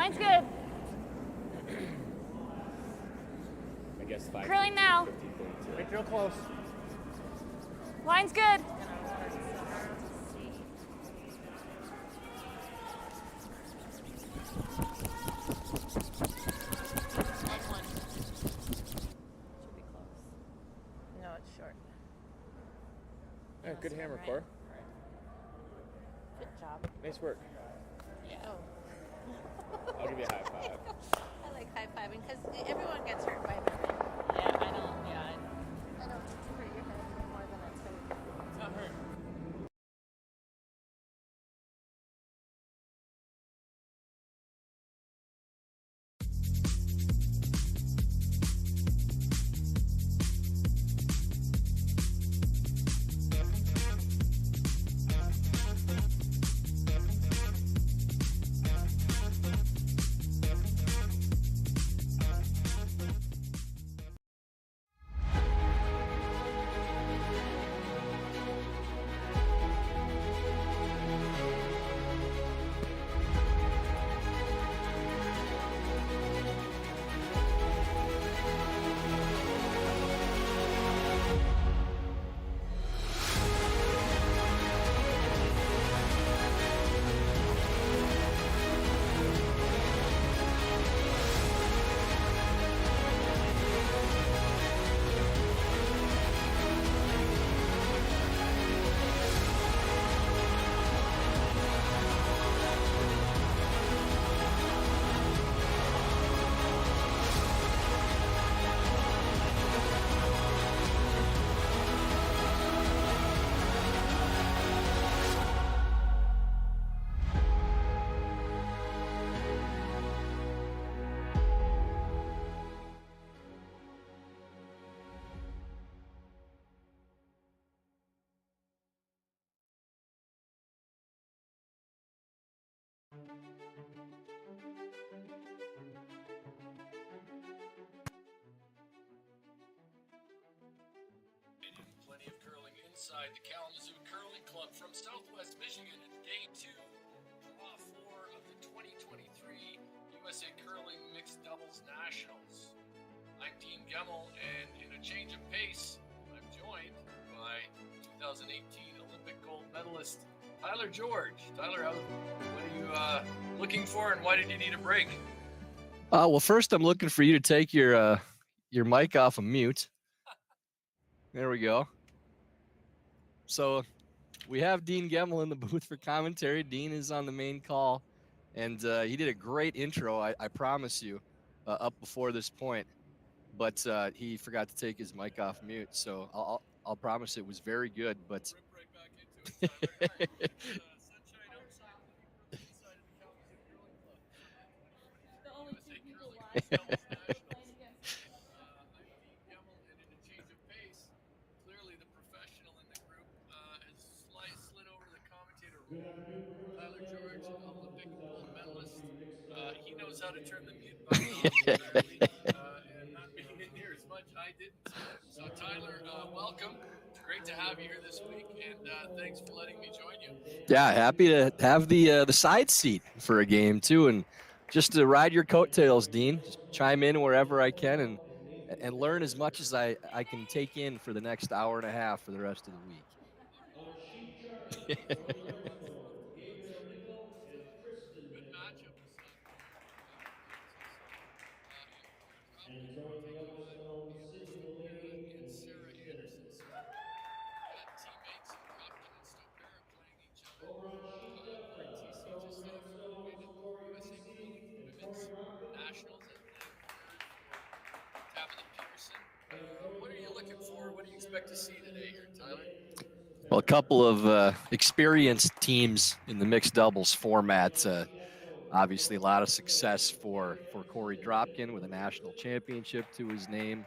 Line's good. I guess 5. Curling now. Get real close. Line's good. No, it's short. Yeah, good hammer, Korey. Good job. Nice work. Yeah. I'll give you a high five. I like high-fiving because everyone gets hurt by it. Yeah, I don't. Yeah, I don't need to hurt your head more than it's hurt. it's not hurt. Plenty of curling inside the Kalamazoo Curling Club from Southwest Michigan. It's day 2, draw 4 of the 2023 USA Curling Mixed Doubles Nationals. I'm Dean Gemmel, and in a change of pace, I'm joined by 2018 Olympic gold medalist Tyler George. Tyler, what are you looking for, and why did you need a break? Well, first I'm looking for you to take your mic off of mute. There we go. So we have Dean Gemmel in the booth for commentary. Dean is on the main call, and he did a great intro, I promise you, up before this point. But he forgot to take his mic off mute, so I'll promise it was very good. But Rip right back into it, Tyler. Sunshine outside, looking from inside of the Kalamazoo Curling Club. The only two people USA Curling Doubles Nationals. I'm Dean Gemmel, and in a change of pace, clearly the professional in the group has slid over the commentator Good role. afternoon, curling Tyler fans. George, Welcome to the Olympic gold medalist. 2023 Mixed Doubles He knows how to turn the mute World button off, apparently, and not being in here as much, I didn't. So Tyler, welcome. Great to have you here this week, and thanks for letting me join you. yeah, happy to have the side seat for a game too, and just to ride your coattails, Dean. Just chime in wherever I can and learn as much as I can take in for the next hour and a half for the rest of the week. On sheet charting for the men's score, Gabriel Nickel and Kristen Good Nickel. matchup this And throwing the Yellowstone, Sydney Mullaney and Sarah Kate Smith. Anderson. So got teammates in Dropkin and Stopera playing each other. Over on sheet delta, Thiesse throwing just gemstones, elevated Cory USA Thiesse Curling and Women's Cory Dropkin. Nationals as playing third for Tabitha Peterson. And throwing What are the you looking for? Yellowstone, What do you expect to Sarah see today here, Anderson Tyler? and Kristen Well, a Stopera. couple of experienced teams in the mixed doubles format. Obviously, a lot of success for Corey Dropkin with a national championship to his name.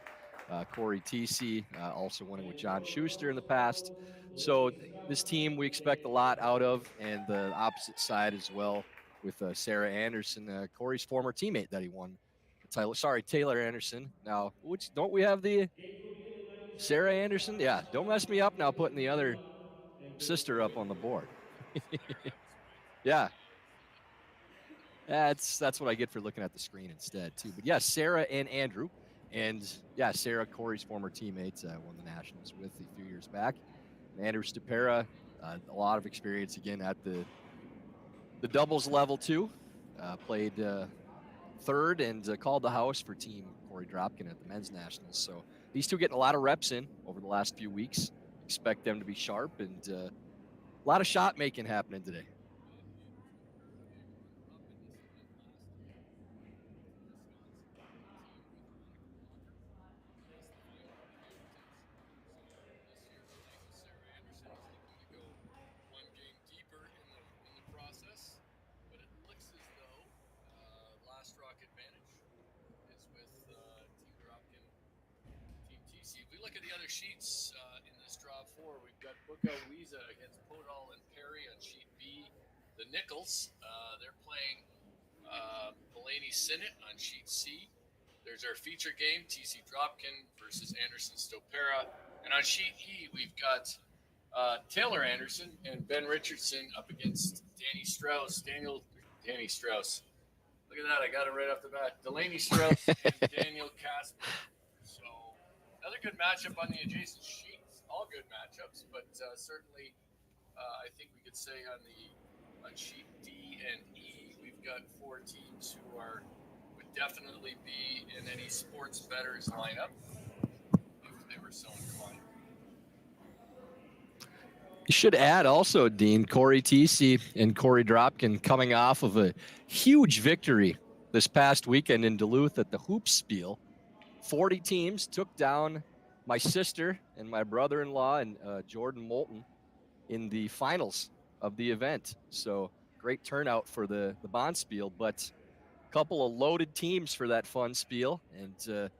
Cory Thiesse also winning with John Schuster in the past. So this team we expect a lot out of, and the opposite side as well with Sarah Anderson, Corey's former teammate that he won. Taylor Anderson. Now, don't we have the Sarah Anderson? Yeah, don't mess me up now putting the other sister up on the board. Yeah. That's what I get for looking at the screen instead too. But yeah, Sarah and Andrew, and yeah, Sarah, Corey's former teammate, won the nationals with a few years back. And Andrew Stopera, a lot of experience again at the doubles level too. Played third and called the house for Team Cory Dropkin at the men's nationals. So these two getting a lot of reps in over the last few weeks. Expect them to be sharp and a lot of shot making happening today. One game deeper in the process, but it looks as though last rock advantage is with Team Dropkin, Team Thiesse. If we look at the other sheets in this draw 4, we've got Buka Wiesa against Podol and Perry on sheet B. The Nichols, they're playing Mulaney Sinnott on sheet C. There's our feature game, TC Dropkin versus Anderson Stopera. And on sheet E, we've got Taylor Anderson and Ben Richardson up against Danny Strauss. Danny Strauss. Look at that. I got it right off the bat. Delaney Strauss and Daniel Casper. So another good matchup on the adjacent sheets. All good matchups, but certainly I think we could say on sheet D and E, we've got 4 teams who would definitely be in any sports bettors lineup if they were so inclined. You should add also, Dean, Corey Thiesse and Cory Dropkin coming off of a huge victory this past weekend in Duluth at the Hoop Spiel. 40 teams took down my sister and my brother-in-law and Jordan Moulton in the finals of the event. So great turnout for the Bonspiel, but a couple of loaded teams for that fun spiel. And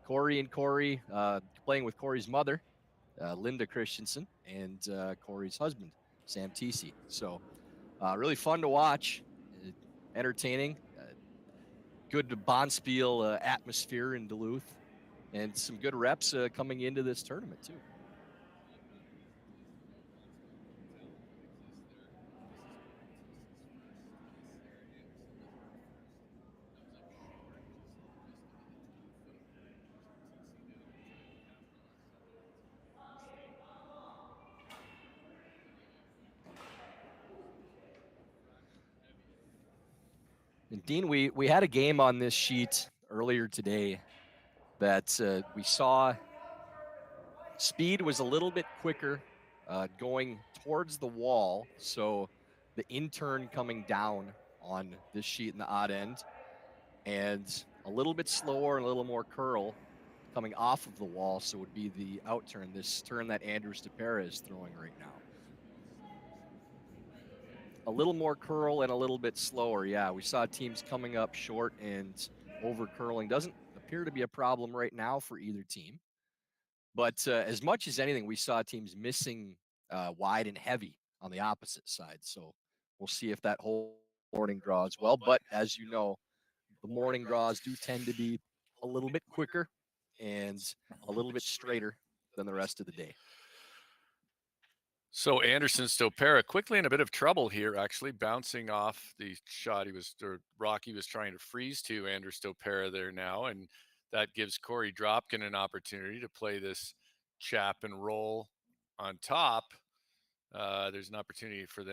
Cory and Korey playing with Corey's mother, Linda Christensen, and Corey's husband, Sam Thiesse. So really fun to watch, entertaining, good Bonspiel atmosphere in Duluth, and some good reps coming into this tournament too. And Dean, we had a game on this sheet earlier today that we saw speed was a little bit quicker going towards the wall. So the intern coming down on this sheet in the odd end, and a little bit slower and a little more curl coming off of the wall. So it would be the out turn, this turn that Andrew Stopera is throwing right now. A little more curl and a little bit slower. Yeah, we saw teams coming up short and over curling. Doesn't appear to be a problem right now for either team. But as much as anything, we saw teams missing wide and heavy on the opposite side. So we'll see if that whole morning draw as well. But as you know, the morning draws do tend to be a little bit quicker and a little bit straighter than the rest of the day. So Anderson Stopera quickly in a bit of trouble here, actually bouncing off the shot Rocky was trying to freeze to Andrew Stopera there now, and that gives Cory Dropkin an opportunity to play this chap and roll on top. There's an opportunity for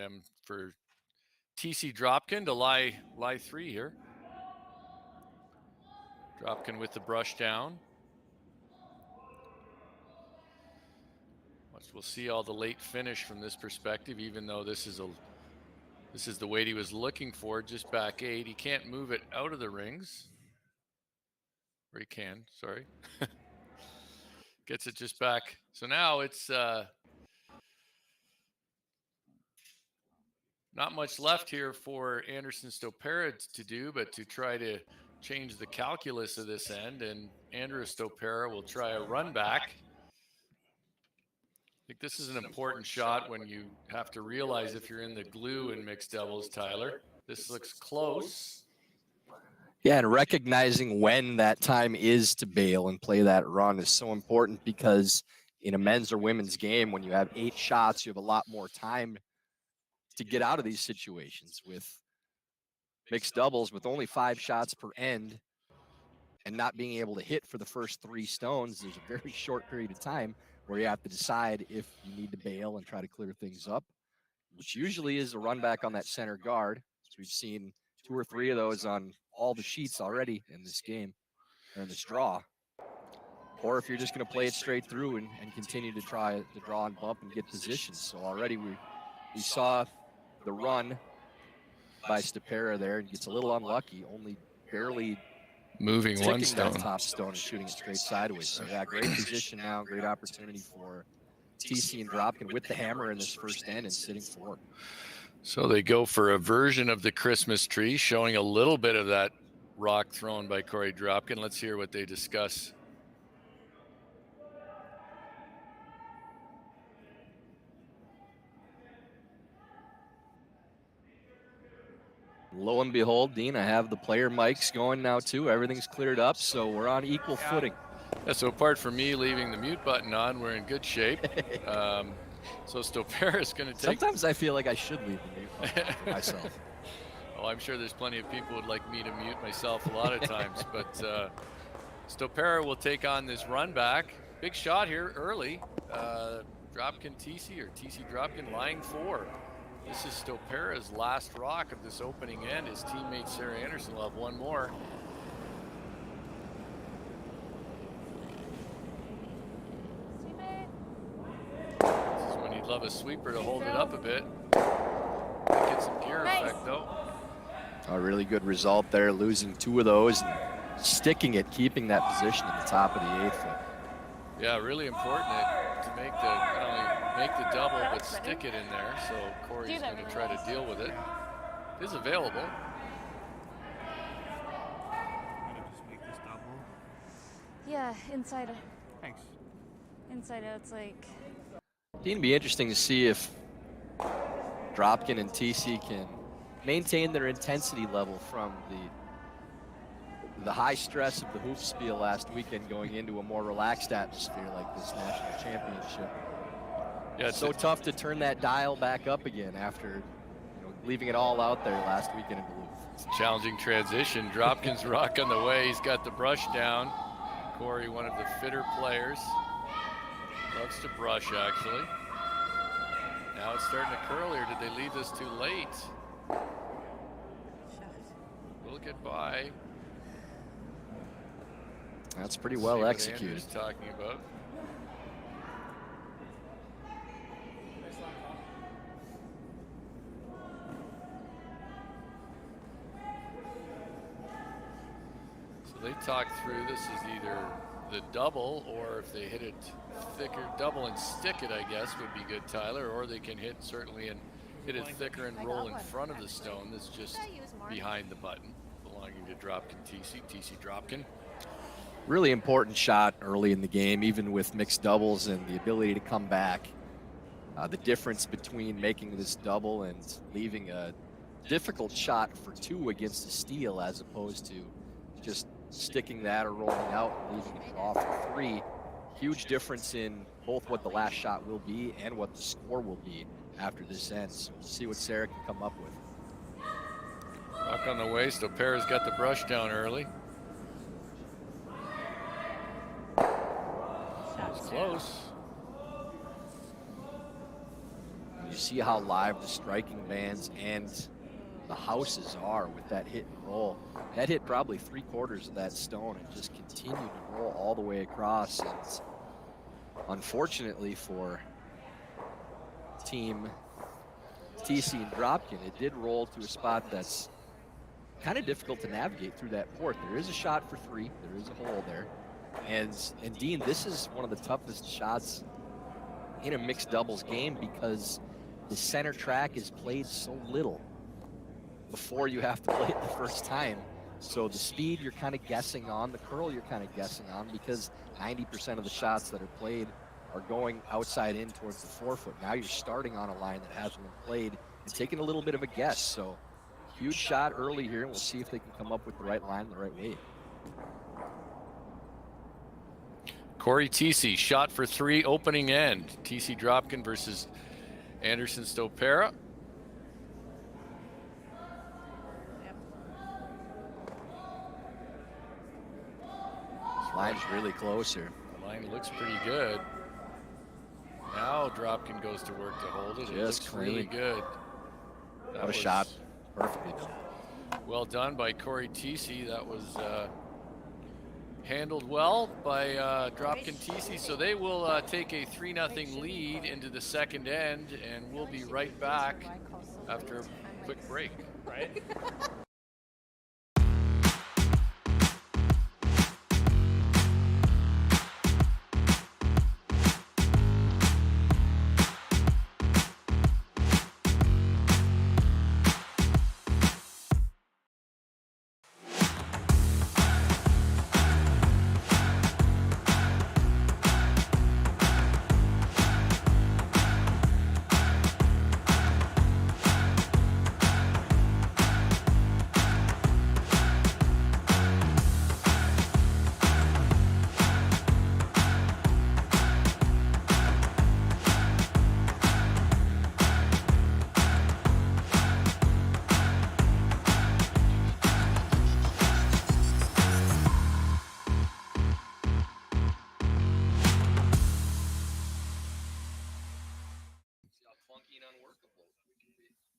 TC Dropkin to lie 3 here. Dropkin with the brush down. We'll see all the late finish from this perspective, even though this is the weight he was looking for, just back 8. He can't move it out of the rings. Or he can, sorry. Gets it just back. So now it's not much left here for Anderson Stopera to do, but to try to change the calculus of this end. And Andrew Stopera will try a run back. I think this is an important shot when you have to realize if you're in the glue in mixed doubles, Tyler. This looks close. Yeah, and recognizing when that time is to bail and play that run is so important, because in a men's or women's game, when you have 8 shots, you have a lot more time to get out of these situations with mixed doubles with only 5 shots per end and not being able to hit for the first 3 stones, there's a very short period of time where you have to decide if you need to bail and try to clear things up, which usually is a run back on that center guard. So we've seen 2 or 3 of those on all the sheets already in this game, or in this draw. Or if you're just going to play it straight through and continue to try to draw and bump and get positions. So already we saw the run by Stopera there, and gets a little unlucky, only barely moving one sticking that stone. top stone and shooting it straight sideways. So yeah, great position now, great opportunity for Thiesse and Dropkin with the hammer in this first end and sitting 4. So they go for a version of the Christmas tree, showing a little bit of that rock thrown by Cory Dropkin. Let's hear what they discuss. Lo and behold, Dean, I have the player mics going now too. Everything's cleared up, so we're on equal footing. Yeah, so apart from me leaving the mute button on, we're in good shape. So Stopera is going to take... Sometimes I feel like I should leave the mute button for myself. Oh, I'm sure there's plenty of people who would like me to mute myself a lot of times, but Stopera will take on this run back. Big shot here early. Dropkin Thiesse, or Thiesse Dropkin, line 4. This is Stopera's last rock of this opening end. His teammate Sarah Anderson will have one more. This is when you'd love a sweeper to hold it up a bit. Get some gear effect though. A really good result there, losing 2 of those and sticking it, keeping that position at the top of the 8th foot. Yeah, really important to make the, not only make the double, but stick it in there. So Corey's going to try to deal with it. It is available. Just make this double. Yeah, inside. Thanks. Inside out, it's like. It'd be interesting to see if Dropkin and Thiesse can maintain their intensity level from the high stress of the Hoofspiel last weekend, going into a more relaxed atmosphere like this national championship. Yeah, it's so tough to turn that dial back up again after leaving it all out there last weekend in Duluth. It's a challenging transition. Dropkin's rock on the way. He's got the brush down. Cory, one of the fitter players, loves to brush actually. Now it's starting to curl here. Did they leave this too late? We'll get by. That's pretty well executed. Talking about. So they talk through, this is either the double, or if they hit it thicker, double and stick it, I guess would be good, Tyler, or they can hit certainly and hit it thicker and roll in front of the stone. That's just behind the button, belonging to Dropkin Thiesse Dropkin. Really important shot early in the game, even with mixed doubles and the ability to come back. The difference between making this double and leaving a difficult shot for 2 against a steal, as opposed to just sticking that or rolling out and leaving it off for 3. Huge difference in both what the last shot will be and what the score will be after this ends. So we'll see what Sarah can come up with. Rock on the way. Stopera's got the brush down early. It's close. You see how live the striking bands and the houses are with that hit and roll. That hit probably 3/4 of that stone and just continued to roll all the way across. And unfortunately for team Thiesse and Dropkin, it did roll to a spot that's kind of difficult to navigate through that port. There is a shot for 3. There is a hole there. And Dean, this is one of the toughest shots in a mixed doubles game because the center track is played so little before you have to play it the first time. So the speed you're kind of guessing on, the curl you're kind of guessing on, because 90% of the shots that are played are going outside in towards the 4-foot. Now you're starting on a line that hasn't been played and taking a little bit of a guess. So huge shot early here, and we'll see if they can come up with the right line the right way. Cory Thiesse, shot for 3, opening end. Thiesse Dropkin versus Anderson Stopera. Yep. Line's really close here. The line looks pretty good. Now Dropkin goes to work to hold it. It Just looks really clean. good. That What a was shot. Perfectly done. Well done by Cory Thiesse. That was handled well by Dropkin Thiesse. So they will take a 3-0 lead into the second end, and we'll be right back after a quick break. Right?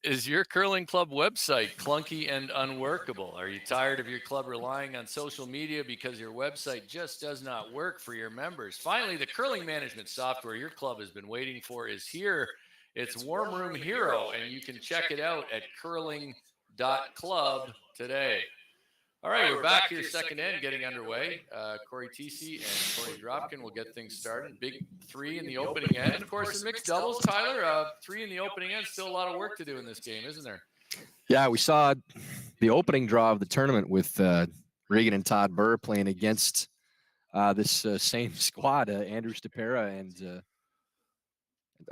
Is your curling club website clunky and unworkable? Are you tired of your club relying on social media because your website just does not work for your members? Finally, the curling management software your club has been waiting for is here. It's Warm Room Hero, and you can check it out at curling.club today. All right, we're back here, second end, getting underway. Cory Thiesse and Cory Dropkin will get things started. Big 3 in the opening end. Of course, in mixed doubles, Tyler, 3 in the opening end. Still a lot of work to do in this game, isn't there? Yeah, we saw the opening draw of the tournament with Regan and Todd Burr playing against this same squad, Andrew Stopera and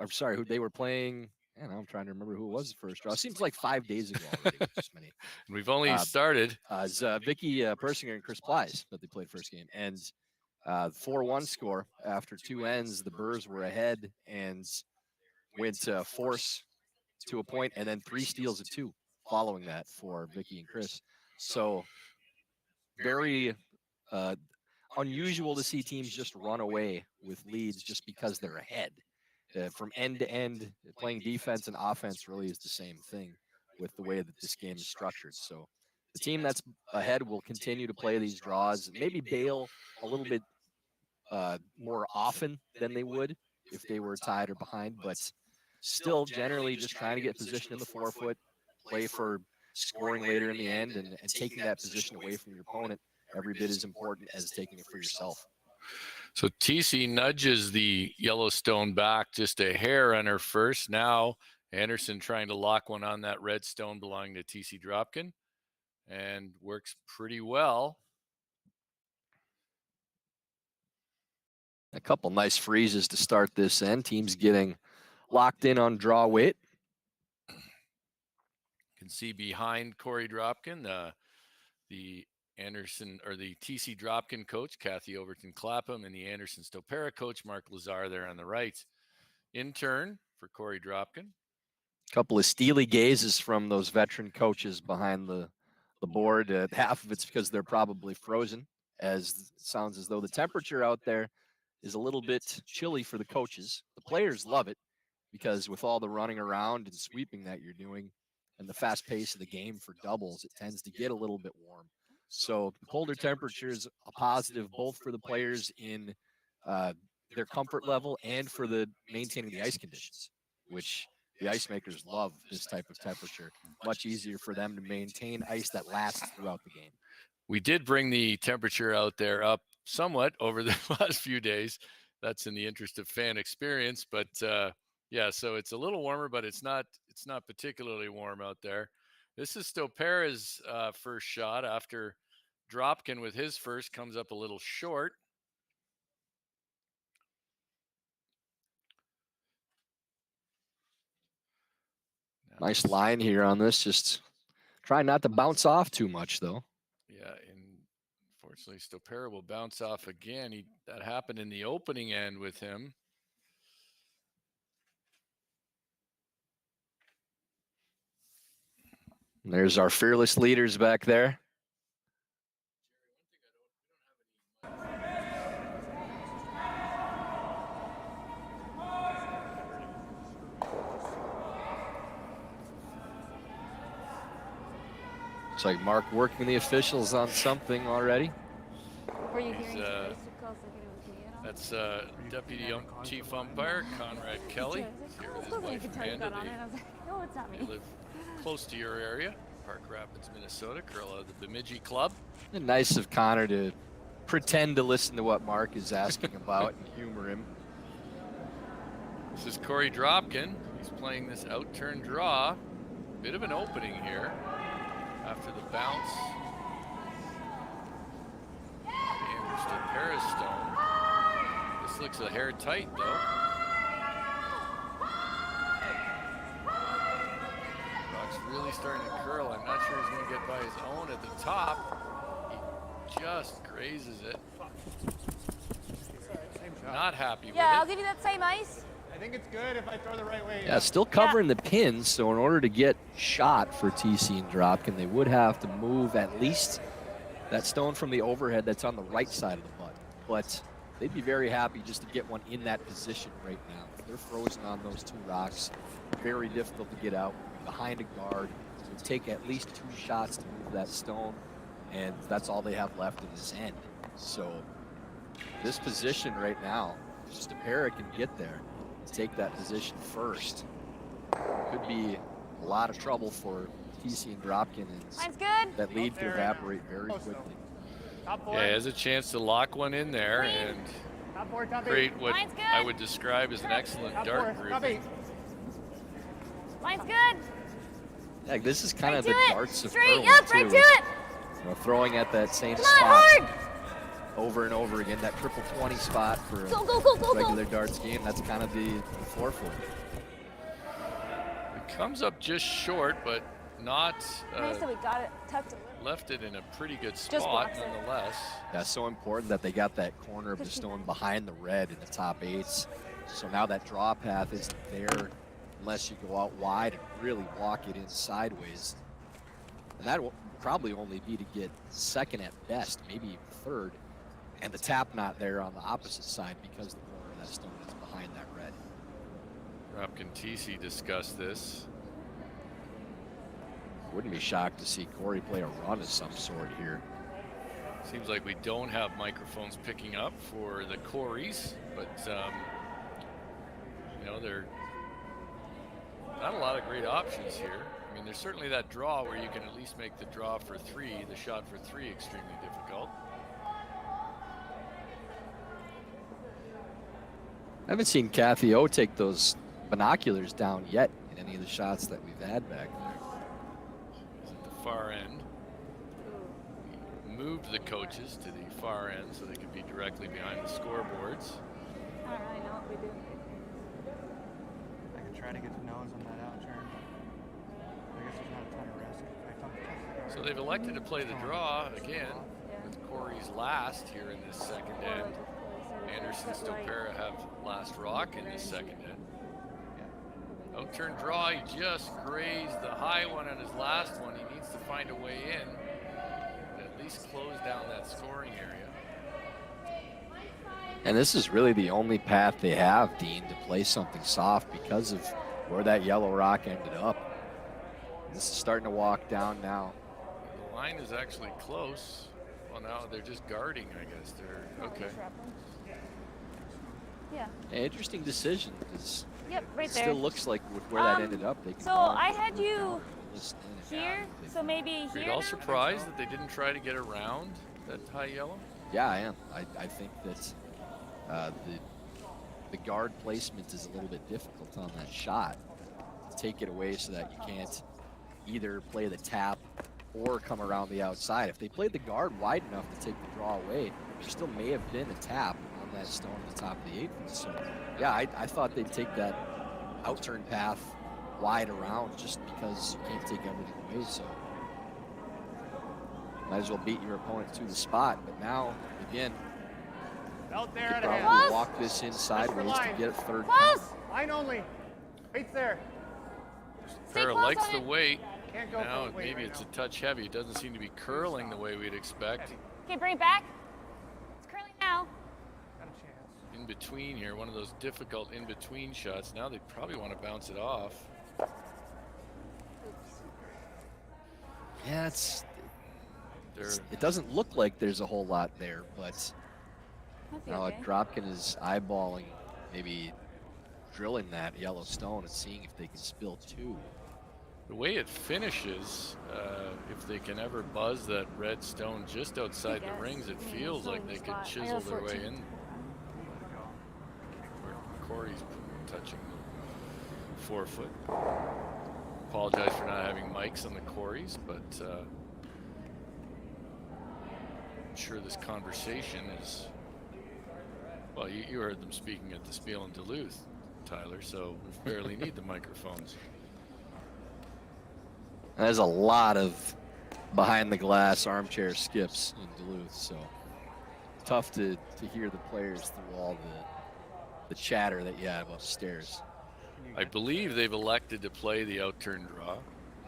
I'm sorry, who they were playing. And I'm trying to remember who it was the first draw. It seems like 5 days ago already. Just many. We've only started. Vicky Persinger and Chris Plies that they played first game. And 4-1 score after 2 ends. The Burrs were ahead and went force to a point, and then 3 steals at 2 following that for Vicky and Chris. So very unusual to see teams just run away with leads just because they're ahead. From end to end, playing defense and offense really is the same thing with the way that this game is structured. So the team that's ahead will continue to play these draws, maybe bail a little bit more often than they would if they were tied or behind, but still generally just trying to get position in the forefoot, play for scoring later in the end, and taking that position away from your opponent every bit as important as taking it for yourself. So Thiesse nudges the Yellowstone back just a hair on her first. Now Anderson trying to lock one on that red stone belonging to Thiesse Dropkin, and works pretty well. A couple nice freezes to start this end. Teams getting locked in on draw weight. You can see behind Cory Dropkin, the Anderson or the Thiesse Dropkin coach, Kathy Overton Clapham, and the Anderson Stopera coach, Mark Lazar, there on the right. In turn for Cory Dropkin. A couple of steely gazes from those veteran coaches behind the board. Half of it's because they're probably frozen, as it sounds as though the temperature out there is a little bit chilly for the coaches. The players love it because with all the running around and sweeping that you're doing and the fast pace of the game for doubles, it tends to get a little bit warm. So the colder temperatures a positive both for the players in their comfort level and for the maintaining the ice conditions, which the ice makers love this type of temperature. Much easier for them to maintain ice that lasts throughout the game. We did bring the temperature out there up somewhat over the last few days. That's in the interest of fan experience, but yeah, so it's a little warmer, but it's not particularly warm out there. This is Stopera's first shot after Dropkin with his first comes up a little short. Nice line here on this. Just try not to bounce off too much, though. Yeah, and unfortunately, Stopera will bounce off again. That happened in the opening end with him. There's our fearless leaders back there. Looks like Mark working the officials on something already. Were you He's, hearing today's calls like it was me at all? That's Deputy Chief Umpire Conrad Kelly. I Here was with his hoping you wife could tell you Amanda. got on it. I was like, no, it's not They me. live close to your area, Park Rapids, Minnesota. Curl out of the Bemidji Club. And nice of Connor to pretend to listen to what Mark is asking about and humor him. This is Cory Dropkin. He's playing this out-turn draw. Bit of an opening here after the bounce. And Stopera stone. This looks a hair tight though. Rock's really starting to curl. I'm not sure he's going to get by his own at the top. He just grazes it. Not happy with Yeah, I'll it. give you that same ice. I think it's good if I throw the right way. Yeah, still covering the pins, so in order to get shot for Thiesse and Dropkin, they would have to move at least that stone from the overhead that's on the right side of the button. But they'd be very happy just to get one in that position right now. They're frozen on those two rocks. Very difficult to get out. Behind a guard. It would take at least 2 shots to move that stone, and that's all they have left in this end. So this position right now, Stopera can get there. Take that position first. Could be a lot of trouble for Thiesse and Dropkin, and Mine's good. that lead could evaporate very quickly. Top 4. Yeah, he has a chance to lock one in there and Top 4, top 8. create what Mine's good. I would describe as an excellent Top dart 4, top grouping. 8. Mine's good. Yeah, this is kind Right of to the it. darts of Straight, curling, yep, right too. to it. You know, throwing at that same Come on, spot hard. over and over again, that triple 20 spot for Go, a go, go, go, regular go. darts game. That's kind of the floor for it. It comes up just short, but not Nice that we got it tucked a little. left it in a pretty good Just spot blocks it. nonetheless. That's so important that they got that corner of the stone behind the red in the top 8s. So now that draw path isn't there unless you go out wide and really walk it in sideways. And that will probably only be to get second at best, maybe even third. And the tap not there on the opposite side because the corner of that stone is behind that red. Dropkin Thiesse discussed this. Wouldn't be shocked to see Korey play a run of some sort here. Seems like we don't have microphones picking up for the Coreys, but you know, there are not a lot of great options here. I mean, there's certainly that draw where you can at least make the draw for 3, the shot for 3 extremely difficult. I haven't seen Kathy O take those binoculars down yet in any of the shots that we've had back there. It's at the far end. We moved the coaches to the far end so they could be directly behind the scoreboards. I don't really know what we do. I could try to get the nose on that out turn. I guess there's not a ton of risk. I don't touch the So guard. they've elected to play the draw again Yeah. with Corey's last here in this second end. Anderson Stopera have last rock in this second end. Out-turn draw, he just grazed the high one on his last one. He needs to find a way in to at least close down that scoring area. And this is really the only path they have, Dean, to play something soft because of where that yellow rock ended up. This is starting to walk down now. The line is actually close. Well, now they're just guarding, I guess. They're okay. Yeah. Interesting decision because Yep, right it there. still looks like with where that ended up, they can So ball I had you down this end. here, so maybe Are here you all now? surprised that they didn't try to get around that high yellow? Yeah, I am. I think that the guard placement is a little bit difficult on that shot. Take it away so that you can't either play the tap or come around the outside. If they played the guard wide enough to take the draw away, there still may have been a tap on that stone at the top of the 8th. So, yeah, I thought they'd take that out-turn path wide around just because you can't take everything away. So, might as well beat your opponent to the spot. But now, again, Out there you at could a hand. probably walk this in sideways to get a third Close! count. Line only. Wait's there. Stay Farrah close likes on the it. weight. Can't go Now for the weight maybe right it's now. a touch heavy. It doesn't seem to be curling the way we'd expect. Okay, bring it back. It's curling now. Got a chance. In between here, one of those difficult in between shots. Now they probably want to bounce it off. Yeah, it's It doesn't look like there's a whole lot there, but That'd be now okay. Dropkin is eyeballing, maybe drilling that yellow stone and seeing if they can spill 2. The way it finishes, if they can ever buzz that red stone just outside the guess. rings, it I mean, feels it's like really they could spot. I chisel have their way 14. in. Where Corey's touching the forefoot. Apologize for not having mics on the Coreys, but I'm sure this conversation is, well, you heard them speaking at the Spiel in Duluth, Tyler, so we barely need the microphones. There's a lot of behind the glass armchair skips in Duluth, so it's tough to hear the players through all the chatter that you have upstairs. I believe they've elected to play the out-turn draw.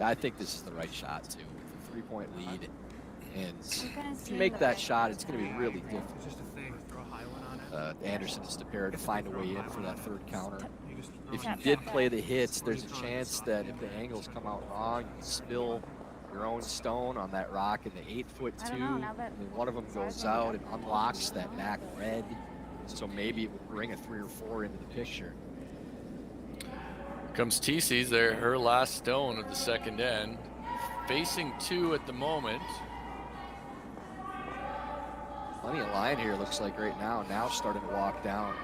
I think this is the right shot too, with a 3-point lead. And I'm kinda if you seeing make the that red shot, flag it's going to be now. really difficult. It's just a thing. Throw a high one on it. Anderson and Stopera to find a way in for that third counter. You just If you Tap, did tap, play tap. the hits, there's a chance that if the angles come out wrong, you can spill your own stone on that rock in the 8-foot I two. don't know, now that And one of them Sarge's goes gonna out go. and unlocks that back red. So maybe it would bring a 3 or 4 into the picture. Comes Thiesse's there, her last stone of the second end. Facing 2 at the moment. Plenty of line here, looks like right now. Now starting to walk down.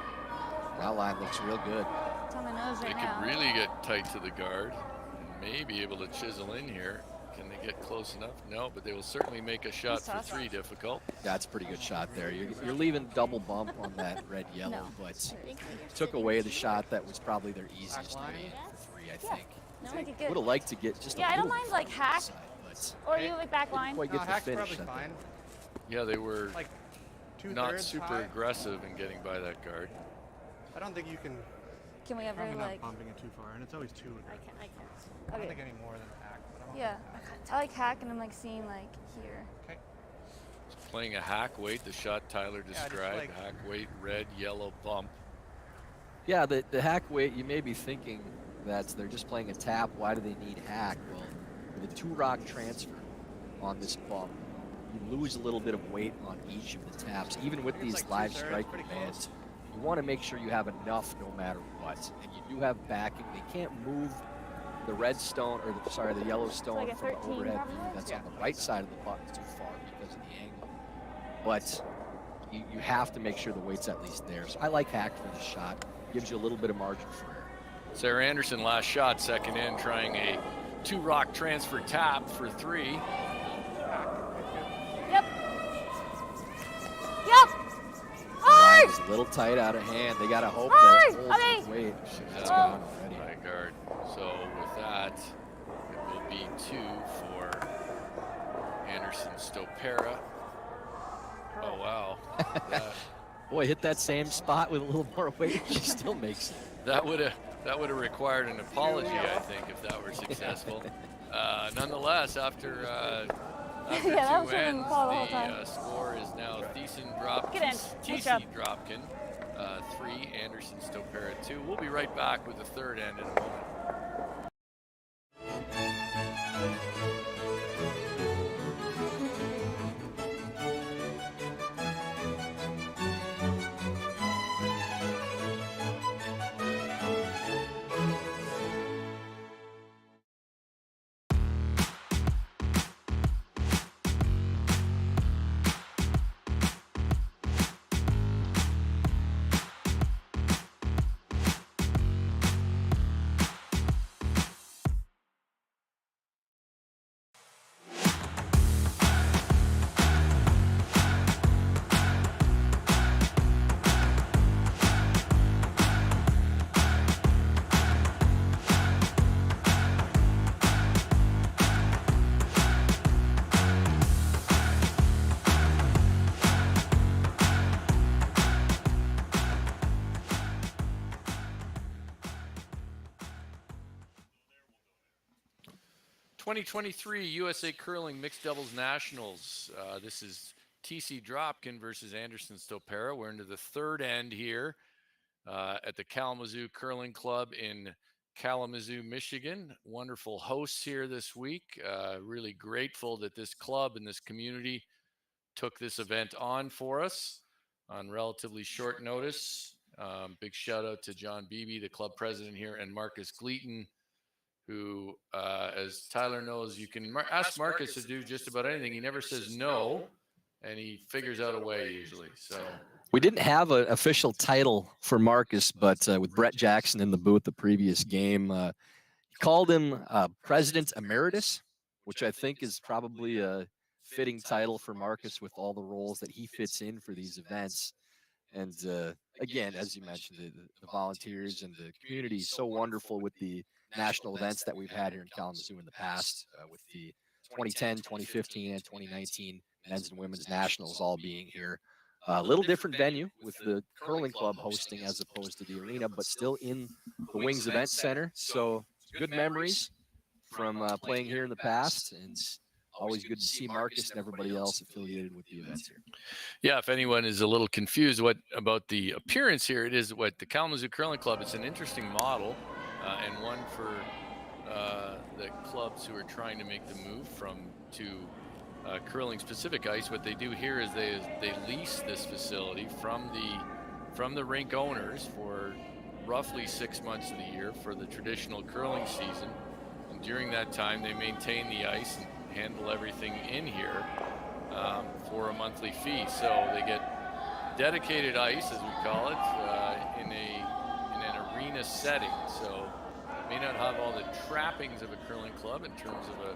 That line looks real good. It's on the nose They right could now. really get tight to the guard and may be able to chisel in here. Can they get close enough? No, but they will certainly make a shot for 3 difficult. That's a pretty good shot there. You're leaving double bump on that red yellow, No. but took away the shot that was probably their easiest way for 3, I think. No, make it good. Would have liked to get just a Yeah, I don't little mind, like, further hack. inside, but Or you like back line. quite No, get the hack's finish. probably I think. fine. Yeah, they were Like not 2/3 super high. aggressive in getting by that guard. I don't think you can. Can we ever Probably not like? bumping it too far, and it's always 2. I can't. I don't Okay. think any more than a hack. But I'm Yeah. I like hack and I'm like seeing like here. Okay. Playing a hack weight, the shot Tyler just described. like- Hack weight, red, yellow bump. Yeah, the hack weight, you may be thinking that they're just playing a tap. Why do they need hack? Well, with a 2-rock transfer on this bump, you lose a little bit of weight on each of the taps. Even with I think it's these like live 2/3, strike pretty commands, you want to make sure you have enough no matter what. And you do have backing. They can't move the red stone, or the yellow stone like a from the 13 overhead view probably? that's on the right side of the button too far because of the angle. But you have to make sure the weight's at least there. So I like hack for this shot. Gives you a little bit of margin for error. Sarah Anderson, last shot, second in, trying a 2-rock transfer tap for 3. Yep. Yep. Line is a little tight out of hand. They got to hope that it holds Okay. its weight. She's That's out gone already. by guard. So with that, it will be 2 for Anderson Stopera. Oh wow. That, Boy, hit that same spot with a little more weight. She still makes it. that would have required an apology, I think, if that were successful. Nonetheless, after Yeah, that 2 was an ends, apology the whole the time. score is now Thiesse Get in. Good job. Dropkin 3, Anderson Stopera 2. We'll be right back with the third end in a moment. '23 USA Curling Mixed Doubles Nationals. This is Thiesse Dropkin versus Anderson Stopera. We're into the third end here at the Kalamazoo Curling Club in Kalamazoo, Michigan. Wonderful hosts here this week. Really grateful that this club and this community took this event on for us on relatively short notice. Big shout out to John Beebe, the club president here, and Marcus Gleaton, who, as Tyler knows, you can ask Marcus to do just about anything. He never says no, and he figures out a way usually. So We didn't have an official title for Marcus, but with Brett Jackson in the booth the previous game, he called him President Emeritus, which I think is probably a fitting title for Marcus with all the roles that he fits in for these events. And again, as you mentioned, the volunteers and the community is so wonderful with the national events that we've had here in Kalamazoo in the past, with the 2010, 2015, and 2019 men's and women's nationals all being here. A little different venue with the curling club hosting as opposed to the arena, but still in the Wings Event Center. So good memories from playing here in the past, and always good to see Marcus and everybody else affiliated with the events here. yeah, if anyone is a little confused about the appearance here, it is the Kalamazoo Curling Club. It's an interesting model and one for the clubs who are trying to make the move to curling specific ice. What they do here is they lease this facility from the rink owners for roughly 6 months of the year for the traditional curling season, and during that time they maintain the ice and handle everything in here for a monthly fee. So they get dedicated ice, as we call it, in an arena setting. So it may not have all the trappings of a curling club in terms of a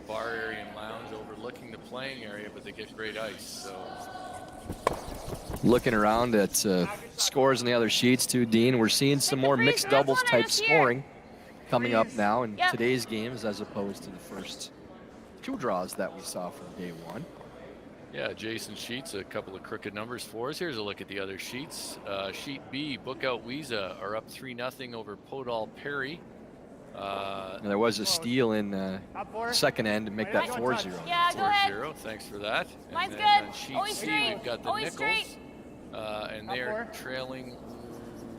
bar area and lounge overlooking the playing area, but they get great ice. So looking around at scores in the other sheets too, Dean, we're seeing some more mixed doubles type scoring coming up now in today's games as opposed to the first two draws that we saw from day one. yeah, Jason sheets a couple of crooked numbers for us. Here's a look at the other sheets. Sheet B, Bookout Wiesa are up 3-0 over Podol Perry. And there was a steal in second end to make that 4-0. Yeah, go ahead. 4-0, thanks for that. Mine's And then on good. sheet Always C, straight. we've got the Always Nichols. straight. And they're trailing.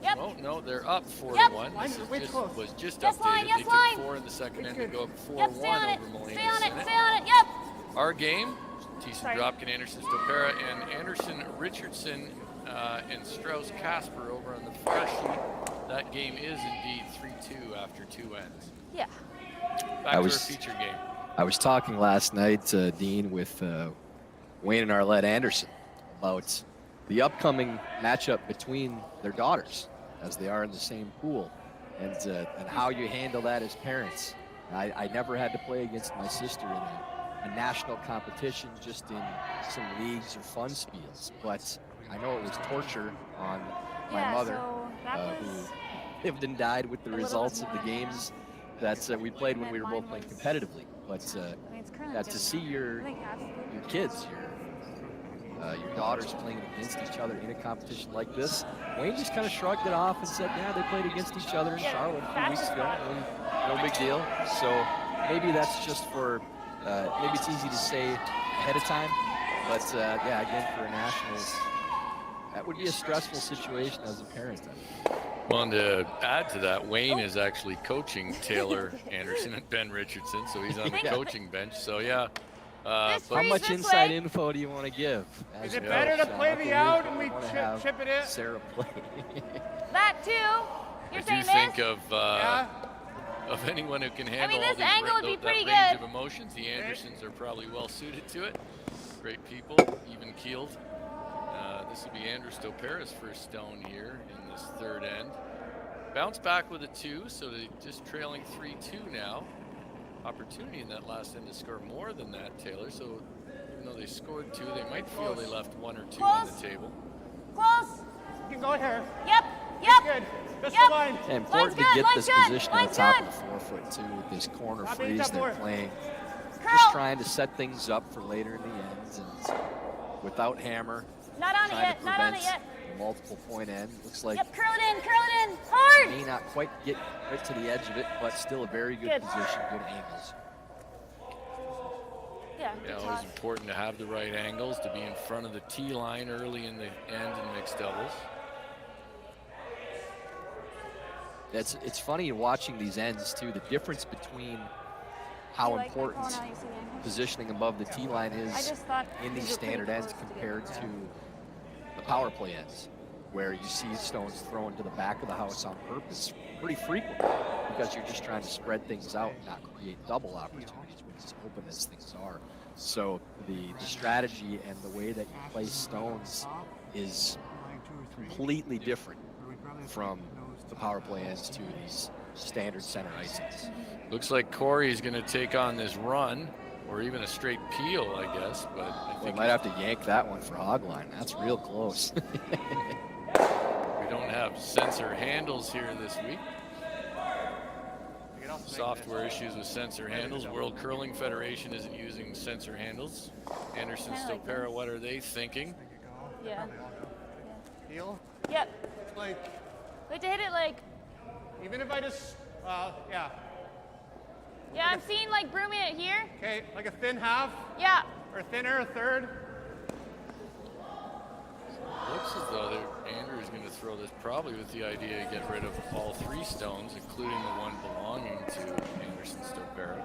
Yep. Oh, no, they're up 4-1. Yep. This was just Yes, updated. line, yes, they line. took 4 in the second end to go up 4-1 Yep, stay on it. over Millennium. Stay on it. Stay on it. Yep. Our game, Thiesse, Dropkin, Anderson, Stopera, and Anderson, Richardson, and Strauss, Casper over on the far sheet. That game is indeed 3-2 after 2 ends. Yeah. Back to our feature game. I was talking last night, Dean, with Wayne and Arlette Anderson about the upcoming matchup between their daughters, as they are in the same pool, and how you handle that as parents. I never had to play against my sister in a national competition, just in some leagues or fun spiels, but I know it was torture on my mother, so that who was lived and died with the results of the games that we played when we were both playing competitively. But I mean, it's currently to see your kids, your daughters playing against each other in a competition like this, Wayne just kind of shrugged it off and said, yeah, they played against each other in Charlotte a few weeks ago, and no big deal. So maybe that's just for, maybe it's easy to say ahead of time, but yeah, again, for a nationals, that would be a stressful situation as a parent. Well, and to add to that, Wayne is actually coaching Taylor Anderson and Ben Richardson, so he's on the coaching bench. So yeah. How much inside info do you want to give? Is it better to play the out and we chip it in? Sarah play. That too. You're I saying do this? think of anyone who can handle this all these angle would be that pretty range good. of emotions. The Andersons are probably well suited to it. Great people, even keeled. This will be Andrew Stopera's first stone here in this third end. Bounce back with a 2, so they're just trailing 3-2 now. Opportunity in that last end to score more than that, Taylor. So even though they scored 2, they might feel they left 1 or 2 on the table. Close. You can go here. Yep. Good. Just the line. And important to get this position on the top of the forefoot too, with this corner freeze they're playing. Just trying to set things up for later in the ends, and without hammer. Not on it yet. Not on it yet. Multiple point end. Looks like Curl it in, hard. may not quite get right to the edge of it, but still a very good position, good angles. Yeah, always important to have the right angles, to be in front of the tee line early in the end in mixed doubles. It's funny watching these ends too. The difference between how important positioning above the tee line is in these standard ends compared to the power play ends, where you see stones thrown to the back of the house on purpose pretty frequently because you're just trying to spread things out and not create double opportunities when as open as things are. So the strategy and the way that you place stones is completely different from the power play ends to these standard center icings. Looks like Korey's going to take on this run, or even a straight peel, I guess. But I We think might have to yank that one for hog line. That's real close. we don't have sensor handles here this week. Software issues with sensor handles. World Curling Federation isn't using sensor handles. Anderson, Stopera, what are they thinking? Yeah. Heel? Yep. Like, We have to hit it like. even if I just, yeah. Yeah, I'm seeing like brooming it here. Okay, like a thin half Yeah. or thinner, a third. Looks as though Andrew's going to throw this probably with the idea to get rid of all 3 stones, including the one belonging to Anderson Stopera.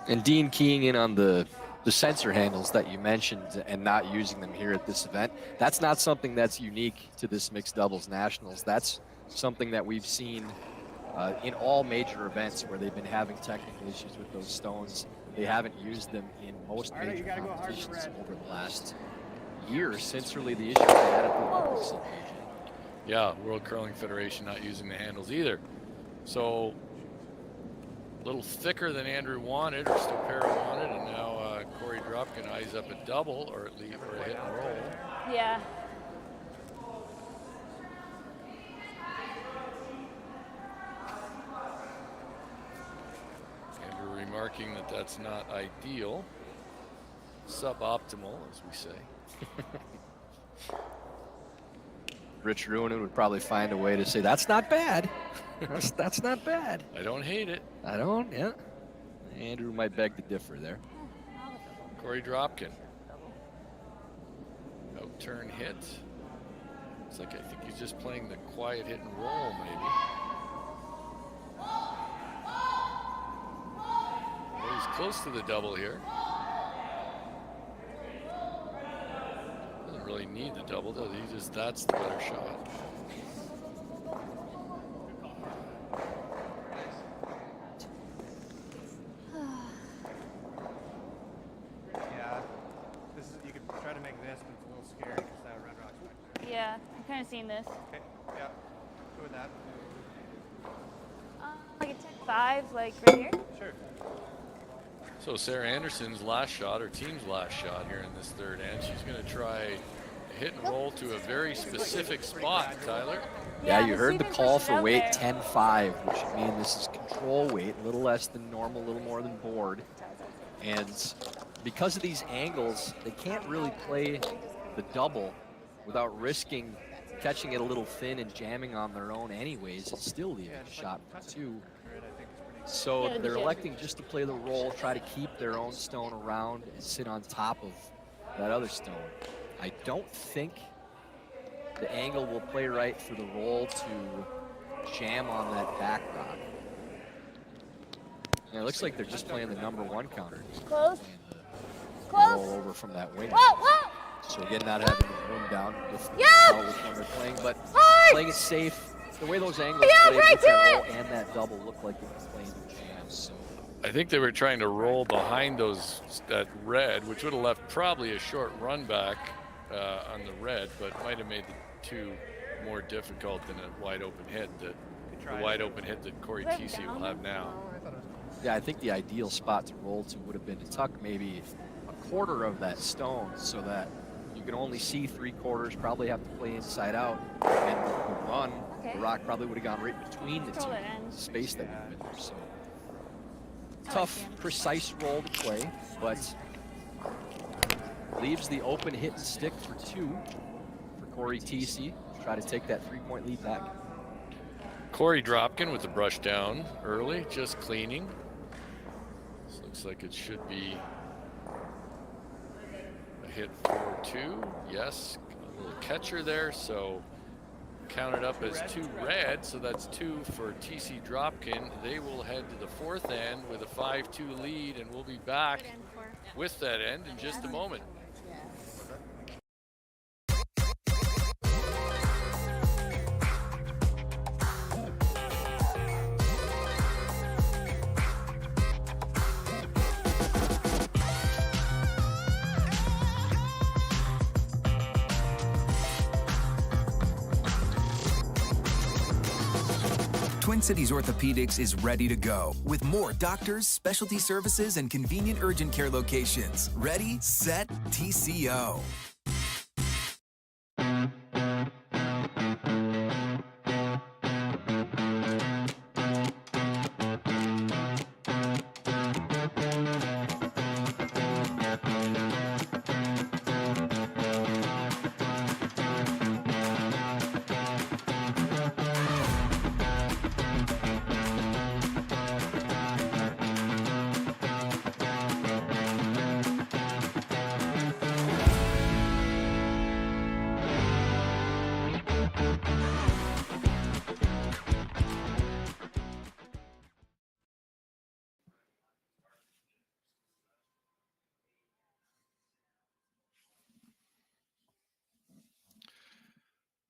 And Dean, keying in on the sensor handles that you mentioned and not using them here at this event, that's not something that's unique to this mixed doubles nationals. That's something that we've seen in all major events where they've been having technical issues with those stones. They haven't used them in most major competitions over the last year since really the issue they had at the Olympics in Beijing. Yeah, World Curling Federation not using the handles either. So a little thicker than Andrew wanted, or Stopera wanted, and now Cory Dropkin eyes up a double, or at least a hit and roll. Yeah. Andrew remarking that that's not ideal, suboptimal, as we say. Rich Ruinen would probably find a way to say, that's not bad. That's not bad. I don't hate it. I don't, yeah. Andrew might beg to differ there. Cory Dropkin. Out-turn hit. It's like, I think he's just playing the quiet hit and roll, maybe. Well, he's close to the double here. Doesn't really need the double, does he? That's the better shot. Yeah. This is, you could try to make this, but it's a little scary because that red rock's back there. Yeah. I'm kind of seeing this. Okay, yeah. Go with that. Like a 10-5, like right here. Sure. So Sarah Anderson's last shot, her team's last shot here in this third end. She's going to try a hit and roll to a very specific spot, Tyler. Yeah, you the heard the sweeping call pushes for out weight there. 10-5, which would mean this is control weight, a little less than normal, a little more than board. And because of these angles, they can't really play the double without risking catching it a little thin and jamming on their own anyways. It's still leaving a shot for 2. So Yeah, they're yeah. electing just to play the roll, try to keep their own stone around and sit on top of that other stone. I don't think the angle will play right for the roll to jam on that back rock. And it looks like they're just playing the #1 counter. Close. Roll Close. over from that wing. Whoa, whoa. So again, not having the room down with Yeah. which one they're playing, but Hard. playing it safe. The way those angles Yeah, played right with that to roll it. and that double look like they were playing the jams. So I think they were trying to roll behind that red, which would have left probably a short run back on the red, but might have made the 2 more difficult than a wide open hit the wide open hit that Cory Is that Thiesse will down? have now. yeah, I think the ideal spot to roll to would have been to tuck maybe a quarter of that stone so that you can only see 3/4, probably have to play inside out, and the run, Okay. the rock probably would have gone right between the Control 2, that end. the space that would have been there. So I like tough, him. precise roll to play, but leaves the open hit and stick for 2 for Cory Thiesse to try to take that 3-point lead back. Cory Dropkin with the brush down early, just cleaning. This looks like it should be a hit for 2. Yes, a little catcher there, so counted up as 2 red, so that's 2 for Thiesse Dropkin. They will head to the 4th end with a 5-2 lead, and we'll be back Good end for. with that end in just a moment. Twin Cities Orthopedics is ready to go with more doctors, specialty services, and convenient urgent care locations. Ready, set, TCO.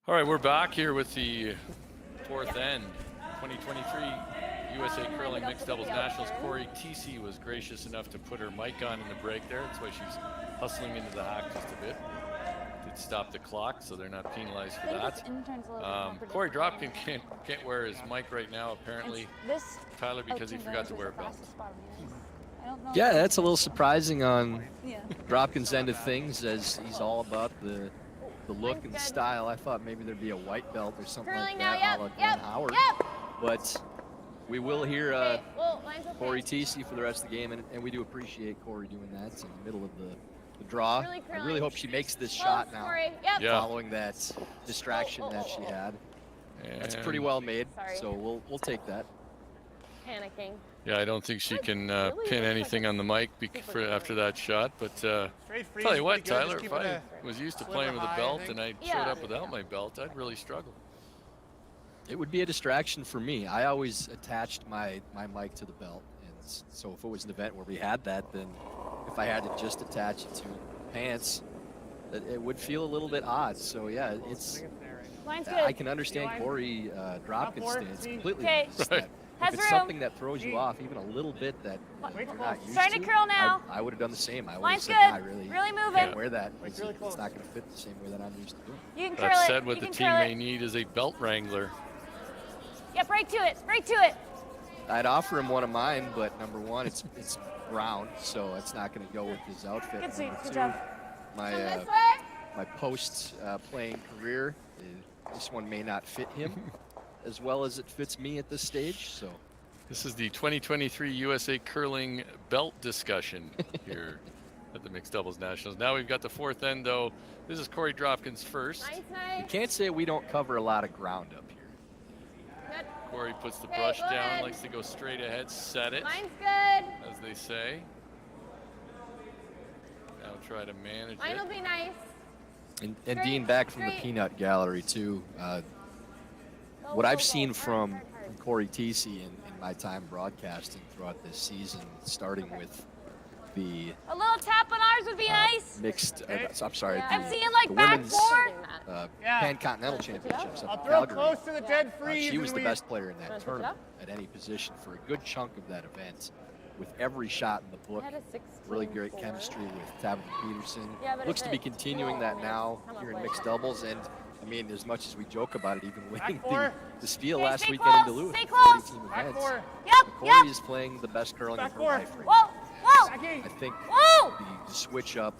All right, we're back here with the 4th end, 2023 USA Curling Mixed Doubles Nationals. Cory Thiesse was gracious enough to put her mic on in the break there. That's why she's hustling into the hack just a bit. Did stop the clock, so they're not penalized for that. Cory Dropkin can't wear his mic right now, apparently, Tyler, because he forgot to wear a belt. Yeah, that's a little surprising on Dropkin's end of things, as he's all about the look and style. I thought maybe there'd be a white belt or something like that, a la Glenn Howard. But we will hear Cory Thiesse for the rest of the game, and we do appreciate Cory doing that. It's in the middle of the draw. I really hope she makes this shot now, following that distraction that she had. And that's pretty well made, so we'll take that. Panicking. Yeah, I don't think she can pin anything on the mic after that shot, but tell you what, Tyler, if I was used to playing with a belt and I showed up without my belt, I'd really struggle. It would be a distraction for me. I always attached my mic to the belt, and so if it was an event where we had that, then if I had to just attach it to pants, it would feel a little bit odd. So yeah, it's. I can understand Cory Dropkin's stance completely. Okay. If it's something that throws you off even a little bit that you're not used Starting to curl now. I would have done the same. I would have Line's said, good. I really moving. can't wear that. It's not going to fit the same way that I'm used to doing. You can curl That it. said, what the team may need is a belt wrangler. Yeah, break to it. Break to it. I'd offer him one of mine, but number one, it's brown, so it's not going to go with his outfit. Good sweep. Number Good two, job. my post playing career, this one may not fit him as well as it fits me at this stage. So This is the 2023 USA Curling Belt discussion here at the Mixed Doubles Nationals. Now we've got the 4th end, though. This is Cory Dropkin's first. you can't say we don't cover a lot of ground up here. Cory puts the brush down, likes to go straight ahead, set it, Mine's good. as they say. Now try to manage Mine it. will be nice. And Dean, back from the peanut gallery too. What I've seen from Cory Thiesse in my time broadcasting throughout this season, starting with the A little tap on ours would be nice. mixed, I'm sorry, I'm the seeing like back women's four. Pan-Continental Championships I'll up in throw Calgary. close to the dead freeze. She was and the we- best player in that tournament at any position for a good chunk of that event, with every shot in the book. Really great chemistry with Tabitha Peterson. Looks to be continuing that now here in mixed doubles. And I mean, as much as we joke about it, even winning the Steele last stay weekend in close, Duluth, stay 40 close. team Back events. four. Cory is playing the best curling of her life right Whoa, whoa. now. I think Whoa. the switch up